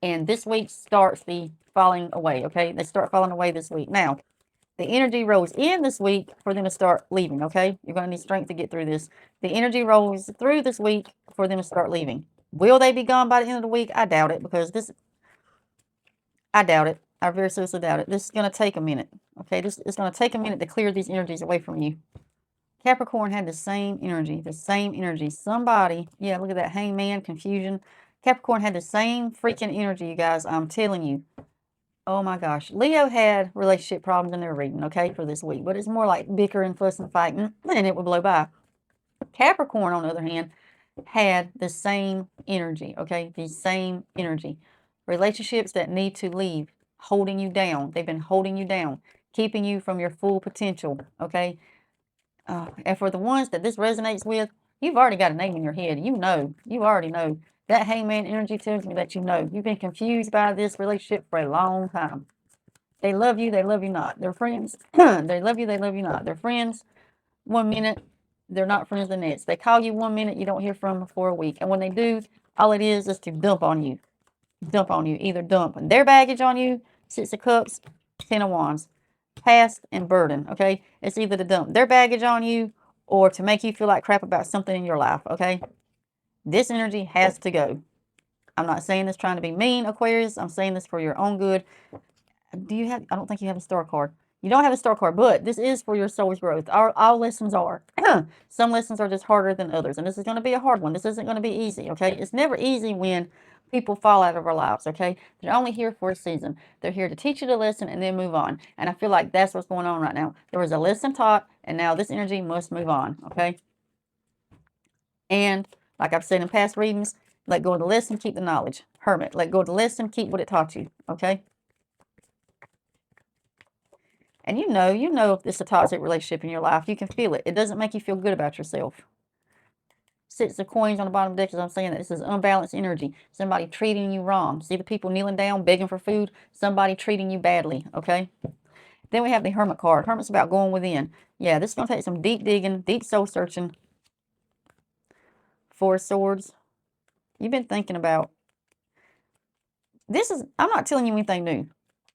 And this week starts the falling away, okay? They start falling away this week. Now, The energy rolls in this week for them to start leaving, okay? You're going to need strength to get through this. The energy rolls through this week for them to start leaving. Will they be gone by the end of the week? I doubt it, because I doubt it. I very seriously doubt it. This is going to take a minute, okay? This is going to take a minute to clear these energies away from you. Capricorn had the same energy, Somebody, yeah, look at that, hangman, confusion. Capricorn had the same freaking energy, you guys. I'm telling you. Oh my gosh. Leo had relationship problems in their reading, okay, for this week. But it's more like bickering, fussing, fighting, and it would blow by. Capricorn, on the other hand, had the same energy, okay? The same energy. Relationships that need to leave, holding you down. They've been holding you down, keeping you from your full potential, okay? And for the ones that this resonates with, you've already got a name in your head. You already know. That hangman energy tells me that you know. You've been confused by this relationship for a long time. They love you not. They're friends. They love you not. They're friends 1 minute, they're not friends the next. They call you 1 minute, you don't hear from them for a week. And when they do, all it is to dump on you. Dump on you. Either dump their baggage on you, 6 of Cups, 10 of Wands. Past and burden, okay? It's either to dump their baggage on you or to make you feel like crap about something in your life, okay? This energy has to go. I'm not saying this trying to be mean, Aquarius. I'm saying this for your own good. I don't think you have a star card. You don't have a star card, but this is for your soul's growth. All lessons are. Some lessons are just harder than others, and this is going to be a hard one. This isn't going to be easy, okay? It's never easy when people fall out of our lives, okay? They're only here for a season. They're here to teach you the lesson and then move on. And I feel like that's what's going on right now. There was a lesson taught, and now this energy must move on, okay? And like I've said in past readings, let go of the lesson, keep the knowledge. Hermit, let go of the lesson, keep what it taught you, okay? And you know if it's a toxic relationship in your life. You can feel it. It doesn't make you feel good about yourself. 6 of Coins on the bottom of the deck, as I'm saying that this is unbalanced energy. Somebody treating you wrong. See the people kneeling down, begging for food? Somebody treating you badly, okay? Then we have the Hermit card. Hermit's about going within. Yeah, this is going to take some deep digging, deep soul searching. 4 of Swords. You've been thinking about. I'm not telling you anything new.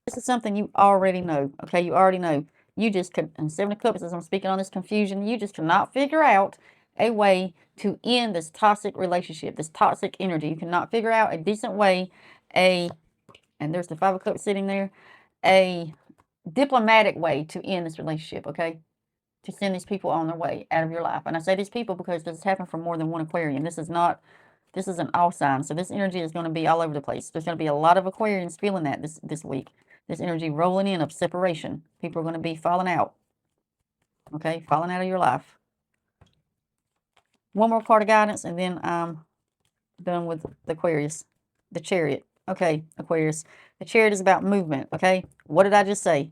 This is something you already know, okay? You already know. You just could, and 7 of Cups, as I'm speaking on this confusion, you just cannot figure out a way to end this toxic relationship, this toxic energy. You cannot figure out a decent way, and there's the 5 of Cups sitting there, a diplomatic way to end this relationship, okay? To send these people on their way out of your life. And I say these people because this has happened for more than one Aquarian. This is an all sign. So this energy is going to be all over the place. There's going to be a lot of Aquarians feeling that this week. This energy rolling in of separation. People are going to be falling out. Okay, falling out of your life. One more card of guidance, and then I'm done with the Aquarius. The Chariot. Okay, Aquarius. The Chariot is about movement. Okay, what did I just say?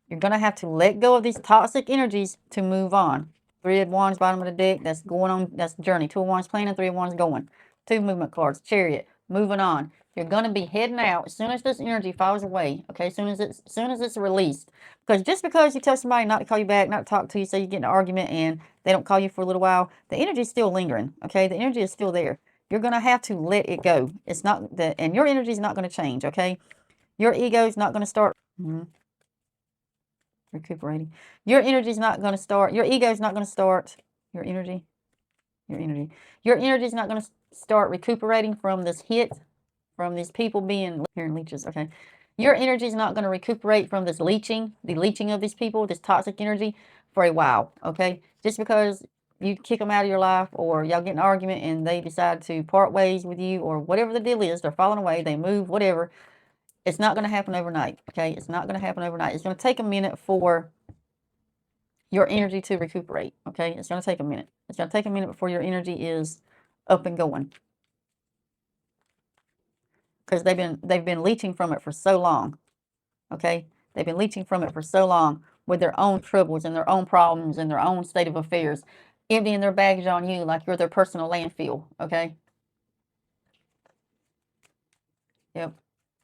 You're going to have to let go of these toxic energies to move on. 3 of Wands, bottom of the deck. That's going on. That's the journey. 2 of Wands planning, 3 of Wands going. 2 movement cards. Chariot. Moving on. You're going to be heading out as soon as this energy falls away. Okay, as soon as it's released. Because just because you tell somebody not to call you back, not to talk to you, say you get in an argument and they don't call you for a little while, the energy is still lingering. Okay, the energy is still there. You're going to have to let it go. It's not that, and your energy is not going to change. Okay, your ego is not going to start. Recuperating. Your energy is not going to start. Your ego is not going to start. Your energy is not going to start recuperating from this hit, from these people being here in leeches. Okay, your energy is not going to recuperate from this leeching, the leeching of these people, this toxic energy, for a while. Okay, just because you kick them out of your life, or y'all get in an argument and they decide to part ways with you, or whatever the deal is, they're falling away, they move, whatever. It's not going to happen overnight, okay? It's not going to happen overnight. It's going to take a minute for your energy to recuperate, okay? It's going to take a minute. It's going to take a minute before your energy is up and going. Because they've been leeching from it for so long, okay? They've been leeching from it for so long with their own troubles and their own problems and their own state of affairs, emptying their baggage on you like you're their personal landfill, okay? Yep.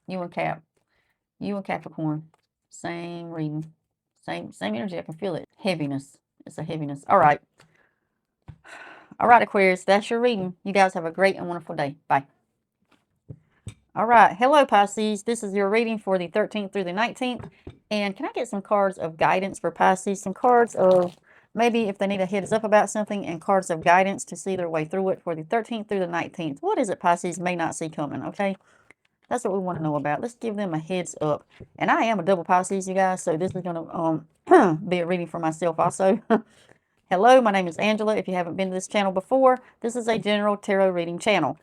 You and Capricorn, same reading, same energy. I can feel it. Heaviness. It's a heaviness. All right, Aquarius. That's your reading. You guys have a great and wonderful day. Bye. All right. Hello, Pisces. This is your reading for the 13th through the 19th. And can I get some cards of guidance for Pisces? Some cards of maybe if they need a heads up about something, and cards of guidance to see their way through it for the 13th through the 19th. What is it Pisces may not see coming, okay? That's what we want to know about. Let's give them a heads up. And I am a double Pisces, you guys, so this is going to be a reading for myself also. Hello, my name is Angela. If you haven't been to this channel before, this is a general tarot reading channel.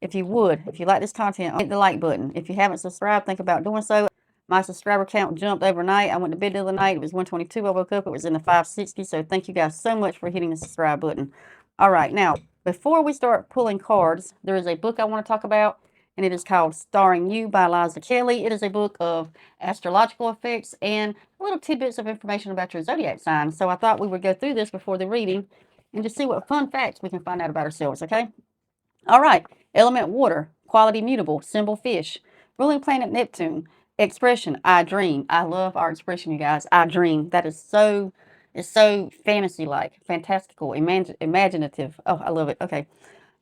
If you like this content, hit the like button. If you haven't subscribed, think about doing so. My subscriber count jumped overnight. I went to bed the other night. It was 122. I woke up. It was in the 560. So thank you guys so much for hitting the subscribe button. All right. Now, before we start pulling cards, there is a book I want to talk about, and it is called Starring You by Liza Kelly. It is a book of astrological effects and little tidbits of information about your zodiac sign. So I thought we would go through this before the reading and just see what fun facts we can find out about ourselves, okay? All right. Element water, quality mutable, symbol fish, ruling planet Neptune, expression, I dream. I love our expression, you guys. I dream. That is so, it's so fantasy-like, fantastical, imaginative. Oh, I love it. Okay.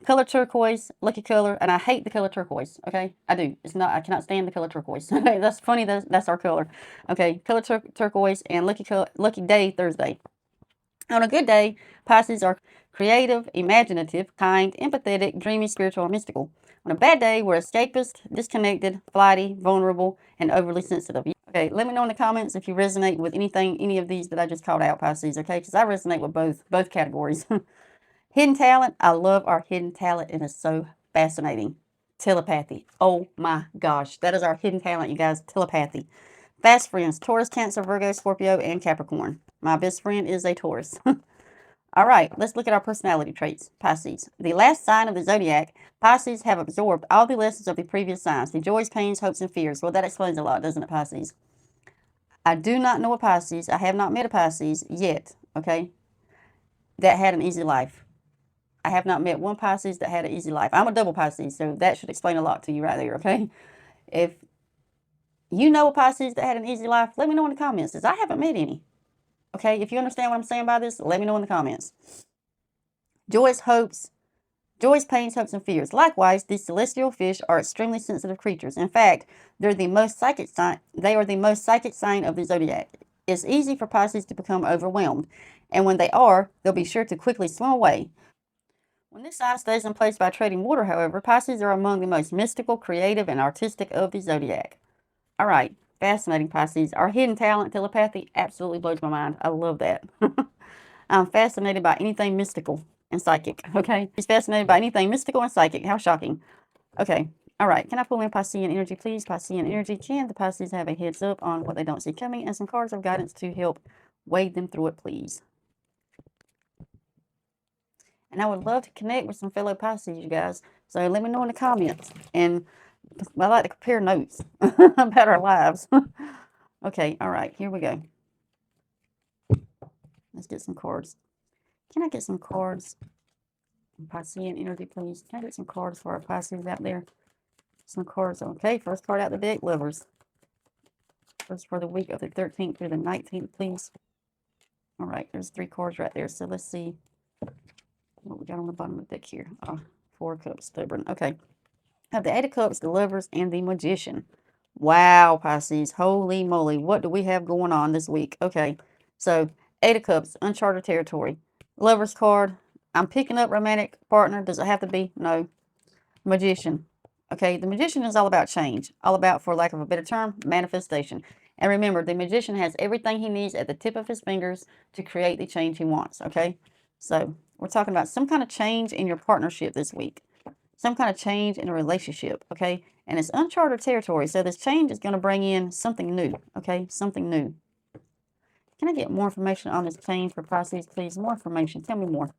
Color turquoise, lucky color, and I hate the color turquoise, okay? I do. It's not, I cannot stand the color turquoise. Okay, that's funny, that's our color. Okay, color turquoise and lucky day, Thursday. On a good day, Pisces are creative, imaginative, kind, empathetic, dreamy, spiritual, and mystical. On a bad day, we're escapist, disconnected, flighty, vulnerable, and overly sensitive. Okay, let me know in the comments if you resonate with any of these that I just called out, Pisces, okay? Because I resonate with both categories. Hidden talent. I love our hidden talent, and it's so fascinating. Telepathy. Oh my gosh. That is our hidden talent, you guys. Telepathy. Fast friends. Taurus, Cancer, Virgo, Scorpio, and Capricorn. My best friend is a Taurus. All right, let's look at our personality traits. Pisces. The last sign of the zodiac, Pisces have absorbed all the lessons of the previous signs, the joys, pains, hopes, and fears. Well, that explains a lot, doesn't it, Pisces? I do not know a Pisces. I have not met a Pisces yet, okay, that had an easy life. I have not met one Pisces that had an easy life. I'm a double Pisces, so that should explain a lot to you right there, okay? If you know a Pisces that had an easy life, let me know in the comments, because I haven't met any. Okay, if you understand what I'm saying by this, let me know in the comments. Joys, pains, hopes, and fears. Likewise, these celestial fish are extremely sensitive creatures. In fact, they're the most psychic sign. They are the most psychic sign of the zodiac. It's easy for Pisces to become overwhelmed, and when they are, they'll be sure to quickly swim away. When this sign stays in place by trading water, however, Pisces are among the most mystical, creative, and artistic of the zodiac. All right, fascinating, Pisces. Our hidden talent, telepathy, absolutely blows my mind. I love that. I'm fascinated by anything mystical and psychic, okay? He's fascinated by anything mystical and psychic. How shocking. Okay, all right. Can I pull in Piscean energy, please? Piscean energy. Can the Pisces have a heads up on what they don't see coming, and some cards of guidance to help wade them through it, please? And I would love to connect with some fellow Pisces, you guys. So let me know in the comments. And I like to compare notes about our lives. Okay, all right, here we go. Let's get some cards. Can I get some cards? Piscean energy, please. Can I get some cards for our Pisces out there? Some cards. Okay, first card out the deck, lovers. First for the week of the 13th through the 19th, please. All right, there's 3 cards right there. So let's see what we got on the bottom of the deck here. 4 of Cups, stubborn. Okay. Have the 8 of Cups, the Lovers, and the Magician. Wow, Pisces. Holy moly. What do we have going on this week? Okay. So, 8 of Cups, uncharted territory. Lovers card. I'm picking up romantic partner. Does it have to be? No. Magician. Okay. The Magician is all about change. All about, for lack of a better term, manifestation. And remember, the Magician has everything he needs at the tip of his fingers to create the change he wants. Okay. So, we're talking about some kind of change in your partnership this week. Some kind of change in a relationship, okay? And it's uncharted territory, so this change is going to bring in something new, okay? Something new. Can I get more information on this change for Pisces, please? More information. Tell me more.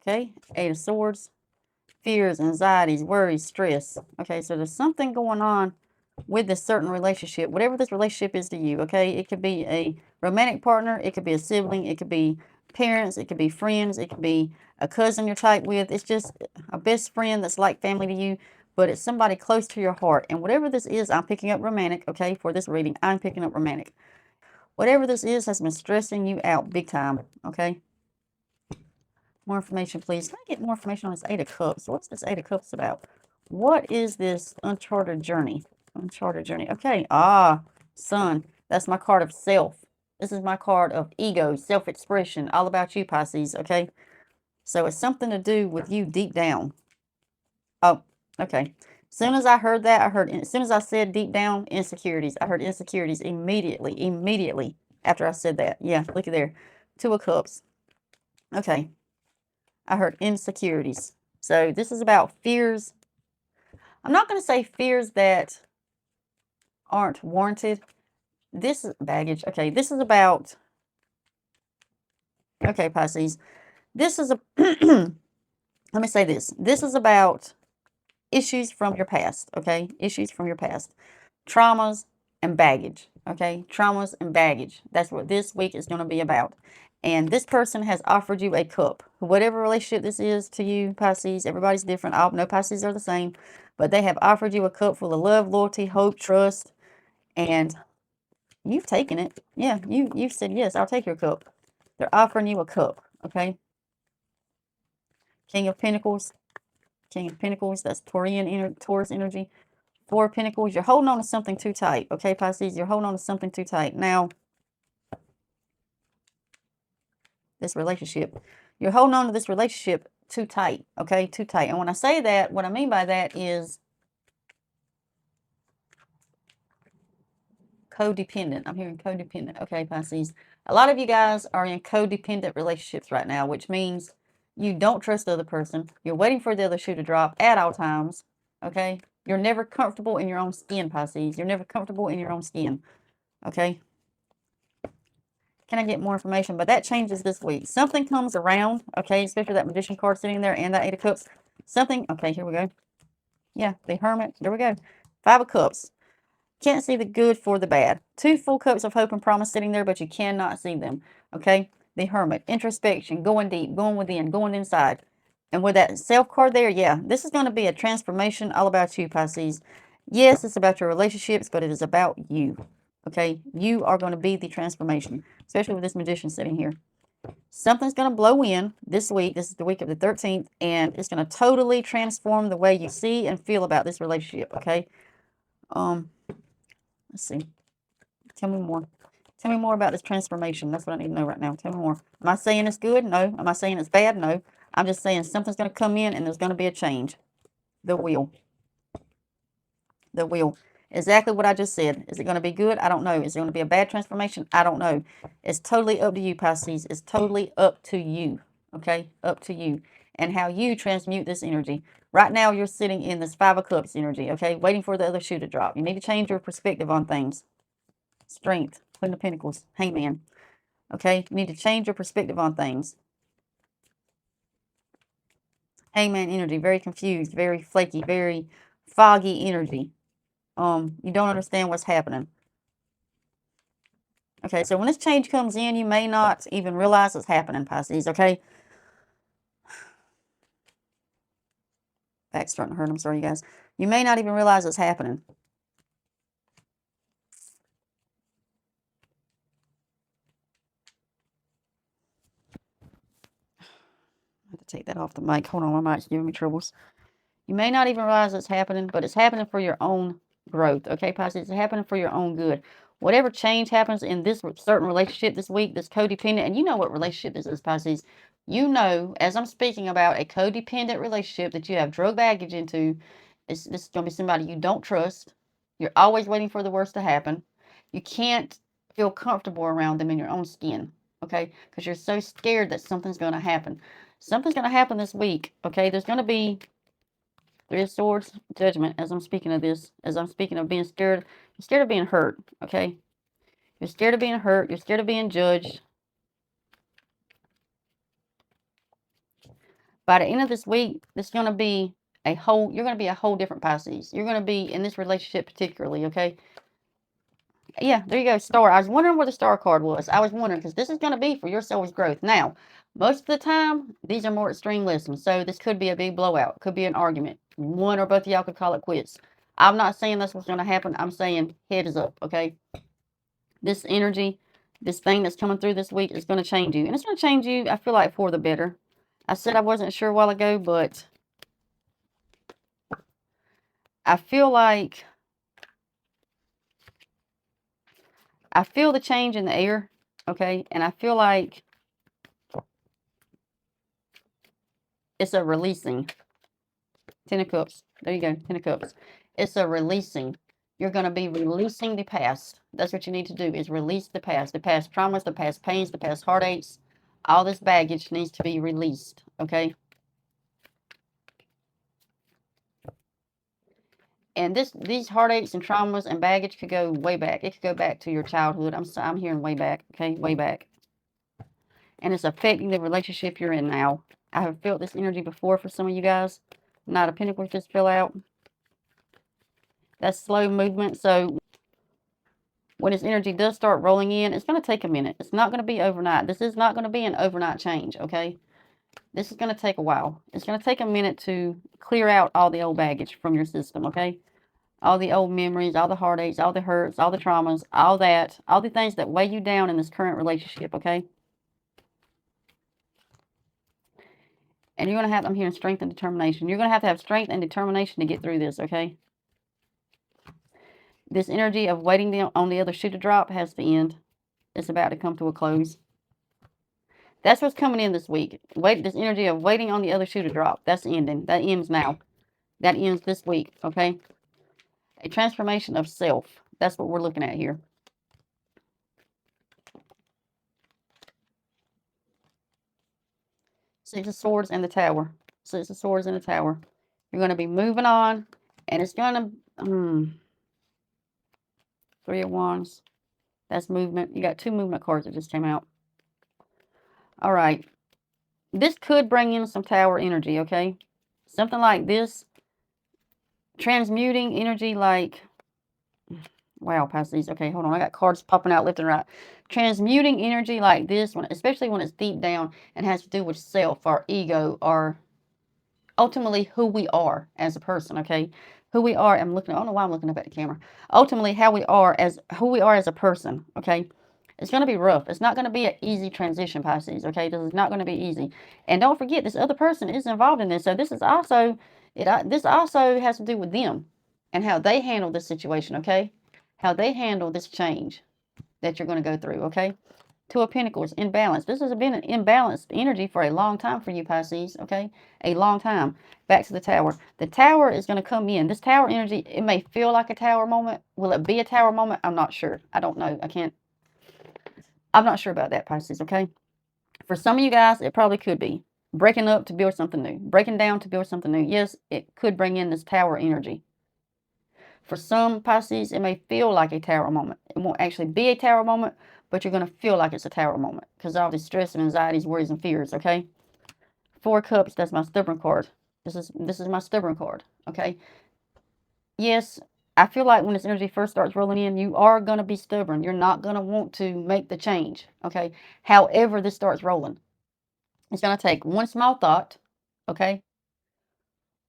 Okay, 8 of Swords. Fears, anxieties, worries, stress. Okay, so there's something going on with this certain relationship, whatever this relationship is to you, okay? It could be a romantic partner, it could be a sibling, it could be parents, it could be friends, it could be a cousin you're tight with. It's just a best friend that's like family to you, but it's somebody close to your heart. And whatever this is, I'm picking up romantic, okay? For this reading, I'm picking up romantic. Whatever this is has been stressing you out big time, okay? More information, please. Can I get more information on this 8 of Cups? What's this 8 of Cups about? What is this uncharted journey? Uncharted journey. Okay. Sun. That's my card of self. This is my card of ego, self-expression, all about you, Pisces. Okay. So it's something to do with you deep down. Oh, okay. As soon as I heard that, as soon as I said deep down, insecurities. I heard insecurities immediately after I said that. Yeah, look at there. 2 of Cups. Okay. I heard insecurities. So this is about fears. I'm not going to say fears that aren't warranted. This is baggage. Okay, this is about, okay, Pisces. This is a, let me say this. This is about issues from your past, okay? Issues from your past. Traumas and baggage, okay? Traumas and baggage. That's what this week is going to be about. And this person has offered you a cup. Whatever relationship this is to you, Pisces, everybody's different. No Pisces are the same. But they have offered you a cup full of love, loyalty, hope, trust. And you've taken it. Yeah, you've said, yes, I'll take your cup. They're offering you a cup, okay? King of Pentacles. King of Pentacles. That's Taurus energy. 4 of Pentacles. You're holding on to something too tight, okay, Pisces? You're holding on to something too tight. Now, this relationship. You're holding on to this relationship too tight, okay? Too tight. And when I say that, what I mean by that is codependent. I'm hearing codependent. Okay, Pisces. A lot of you guys are in codependent relationships right now, which means you don't trust the other person. You're waiting for the other shoe to drop at all times, okay? You're never comfortable in your own skin, Pisces. You're never comfortable in your own skin, okay? Can I get more information? But that changes this week. Something comes around, okay, especially that Magician card sitting there and that 8 of Cups. Something, okay, here we go. Yeah, the Hermit. There we go. 5 of Cups. Can't see the good for the bad. 2 full cups of hope and promise sitting there, but you cannot see them, okay? The Hermit. Introspection, going deep, going within, going inside. And with that self card there, yeah, this is going to be a transformation all about you, Pisces. Yes, it's about your relationships, but it is about you. Okay, you are going to be the transformation, especially with this Magician sitting here. Something's going to blow in this week. This is the week of the 13th, and it's going to totally transform the way you see and feel about this relationship. Okay. Let's see. Tell me more. Tell me more about this transformation. That's what I need to know right now. Tell me more. Am I saying it's good? No. Am I saying it's bad? No. I'm just saying something's going to come in, and there's going to be a change. The wheel. The wheel. Exactly what I just said. Is it going to be good? I don't know. Is it going to be a bad transformation? I don't know. It's totally up to you, Pisces. It's totally up to you. Okay? Up to you. And how you transmute this energy. Right now, you're sitting in this 5 of Cups energy. Okay? Waiting for the other shoe to drop. You need to change your perspective on things. Strength. Queen of Pentacles. Hangman. Okay? You need to change your perspective on things. Hangman energy. Very confused. Very flaky. Very foggy energy. You don't understand what's happening. Okay, so when this change comes in, you may not even realize it's happening, Pisces, okay? Back's starting to hurt. I'm sorry, you guys. You may not even realize it's happening. I have to take that off the mic. Hold on, my mic's giving me troubles. You may not even realize it's happening, but it's happening for your own growth, okay, Pisces? It's happening for your own good. Whatever change happens in this certain relationship this week, this codependent, and you know what relationship this is, Pisces. You know, as I'm speaking about a codependent relationship that you have drug baggage into, this is going to be somebody you don't trust. You're always waiting for the worst to happen. You can't feel comfortable around them in your own skin, okay? Because you're so scared that something's going to happen. Something's going to happen this week, okay? There's going to be 3 of Swords, Judgment, as I'm speaking of this, as I'm speaking of being scared. You're scared of being hurt, okay? You're scared of being hurt. You're scared of being judged. By the end of this week, you're going to be a whole different Pisces. You're going to be in this relationship particularly, okay? Yeah, there you go, Star. I was wondering where the Star card was. I was wondering, because this is going to be for your soul's growth. Now, most of the time, these are more extreme lessons. So this could be a big blowout. Could be an argument. One or both of y'all could call it quits. I'm not saying that's what's going to happen. I'm saying heads up, okay? This energy, this thing that's coming through this week is going to change you. And it's going to change you, I feel like, for the better. I said I wasn't sure a while ago, but I feel like, I feel the change in the air, okay? And I feel like it's a releasing. Ten of Cups. There you go, Ten of Cups. It's a releasing. You're going to be releasing the past. That's what you need to do, is release the past traumas, the past pains, the past heartaches. All this baggage needs to be released, okay? And these heartaches and traumas and baggage could go way back. It could go back to your childhood. I'm hearing way back, okay? Way back. And it's affecting the relationship you're in now. I have felt this energy before for some of you guys. Knight of Pentacles just fell out. That's slow movement. So when this energy does start rolling in, it's going to take a minute. It's not going to be overnight. This is not going to be an overnight change, okay? This is going to take a while. It's going to take a minute to clear out all the old baggage from your system, okay? All the old memories, all the heartaches, all the hurts, all the traumas, all that, all the things that weigh you down in this current relationship, okay? And you're going to have, I'm hearing strength and determination. You're going to have strength and determination to get through this, okay? This energy of waiting on the other shoe to drop has to end. It's about to come to a close. That's what's coming in this week. This energy of waiting on the other shoe to drop. That's ending. That ends now. That ends this week, okay? A transformation of self. That's what we're looking at here. Six of Swords and the Tower. Six of Swords and the Tower. You're going to be moving on, and it's going to... Three of Wands. That's movement. You got two movement cards that just came out. All right. This could bring in some Tower energy, okay? Something like this. Transmuting energy like... Wow, Pisces. Okay, hold on. I got cards popping out left and right. Transmuting energy like this, especially when it's deep down and has to do with self, our ego, or ultimately who we are as a person, okay? Who we are. I don't know why I'm looking up at the camera. Ultimately, who we are as a person, okay? It's going to be rough. It's not going to be an easy transition, Pisces, okay? This is not going to be easy. And don't forget, this other person is involved in this. So this is also, this also has to do with them and how they handle this situation, okay? How they handle this change that you're going to go through, okay? Two of Pentacles, imbalance. This has been an imbalanced energy for a long time for you, Pisces, okay? A long time. Back to the Tower. The Tower is going to come in. This Tower energy, it may feel like a Tower moment. Will it be a Tower moment? I'm not sure. I don't know. I'm not sure about that, Pisces, okay? For some of you guys, it probably could be. Breaking up to build something new. Breaking down to build something new. Yes, it could bring in this Tower energy. For some Pisces, it may feel like a Tower moment. It won't actually be a Tower moment, but you're going to feel like it's a Tower moment because of all the stress and anxieties, worries, and fears, okay? Four of Cups, that's my stubborn card. This is my stubborn card, okay? Yes, I feel like when this energy first starts rolling in, you are going to be stubborn. You're not going to want to make the change, okay? However this starts rolling, it's going to take one small thought, okay?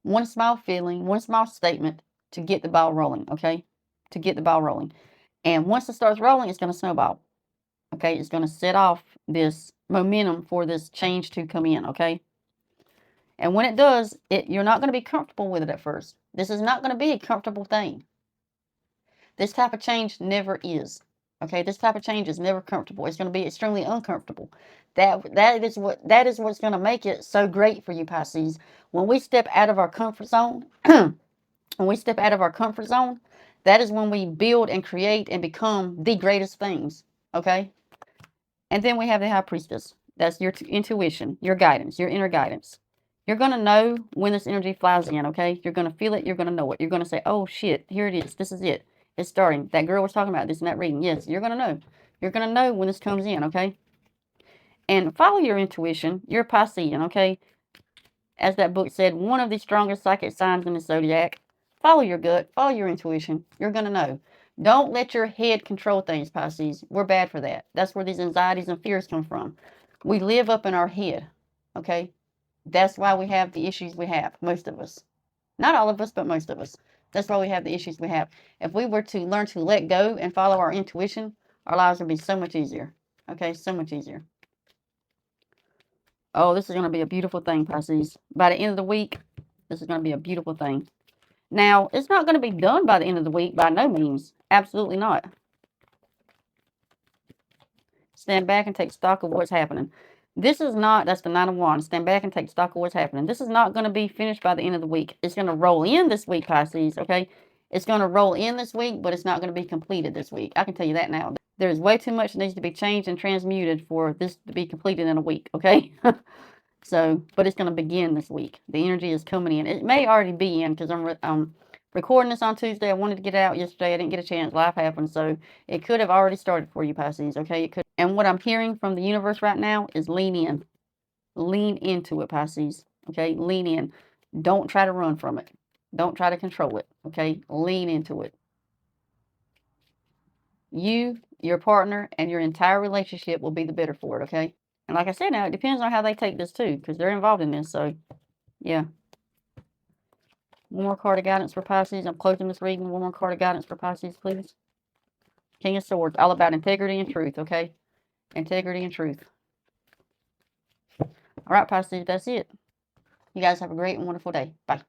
One small feeling, one small statement to get the ball rolling, okay? To get the ball rolling. And once it starts rolling, it's going to snowball, okay? It's going to set off this momentum for this change to come in, okay? And when it does, you're not going to be comfortable with it at first. This is not going to be a comfortable thing. This type of change never is. Okay, this type of change is never comfortable. It's going to be extremely uncomfortable. That is what's going to make it so great for you, Pisces. When we step out of our comfort zone, that is when we build and create and become the greatest things. Okay? And then we have the High Priestess. That's your intuition, your guidance, your inner guidance. You're going to know when this energy flies in, okay? You're going to feel it. You're going to know it. You're going to say, oh, shit, here it is. This is it. It's starting. That girl was talking about this in that reading. Yes, you're going to know. You're going to know when this comes in, okay? And follow your intuition. You're Piscean, okay? As that book said, one of the strongest psychic signs in the zodiac. Follow your gut. Follow your intuition. You're going to know. Don't let your head control things, Pisces. We're bad for that. That's where these anxieties and fears come from. We live up in our head, okay? That's why we have the issues we have, most of us. Not all of us, but most of us. That's why we have the issues we have. If we were to learn to let go and follow our intuition, our lives would be so much easier. Okay, so much easier. Oh, this is going to be a beautiful thing, Pisces. By the end of the week, this is going to be a beautiful thing. Now, it's not going to be done by the end of the week, by no means. Absolutely not. Stand back and take stock of what's happening. This is not, that's the Nine of Wands. Stand back and take stock of what's happening. This is not going to be finished by the end of the week. It's going to roll in this week, Pisces, okay? It's going to roll in this week, but it's not going to be completed this week. I can tell you that now. There's way too much that needs to be changed and transmuted for this to be completed in a week, okay? So, but it's going to begin this week. The energy is coming in. It may already be in because I'm recording this on Tuesday. I wanted to get out yesterday. I didn't get a chance. Life happened. So it could have already started for you, Pisces, okay? It could. And what I'm hearing from the universe right now is lean in. Lean into it, Pisces, okay? Lean in. Don't try to run from it. Don't try to control it, okay? Lean into it. You, your partner, and your entire relationship will be the better for it, okay? And like I said, now, it depends on how they take this, too, because they're involved in this, so, yeah. One more card of guidance for Pisces. I'm closing this reading. One more card of guidance for Pisces, please. King of Swords, all about integrity and truth, okay? Integrity and truth. All right, Pisces, that's it. You guys have a great and wonderful day. Bye.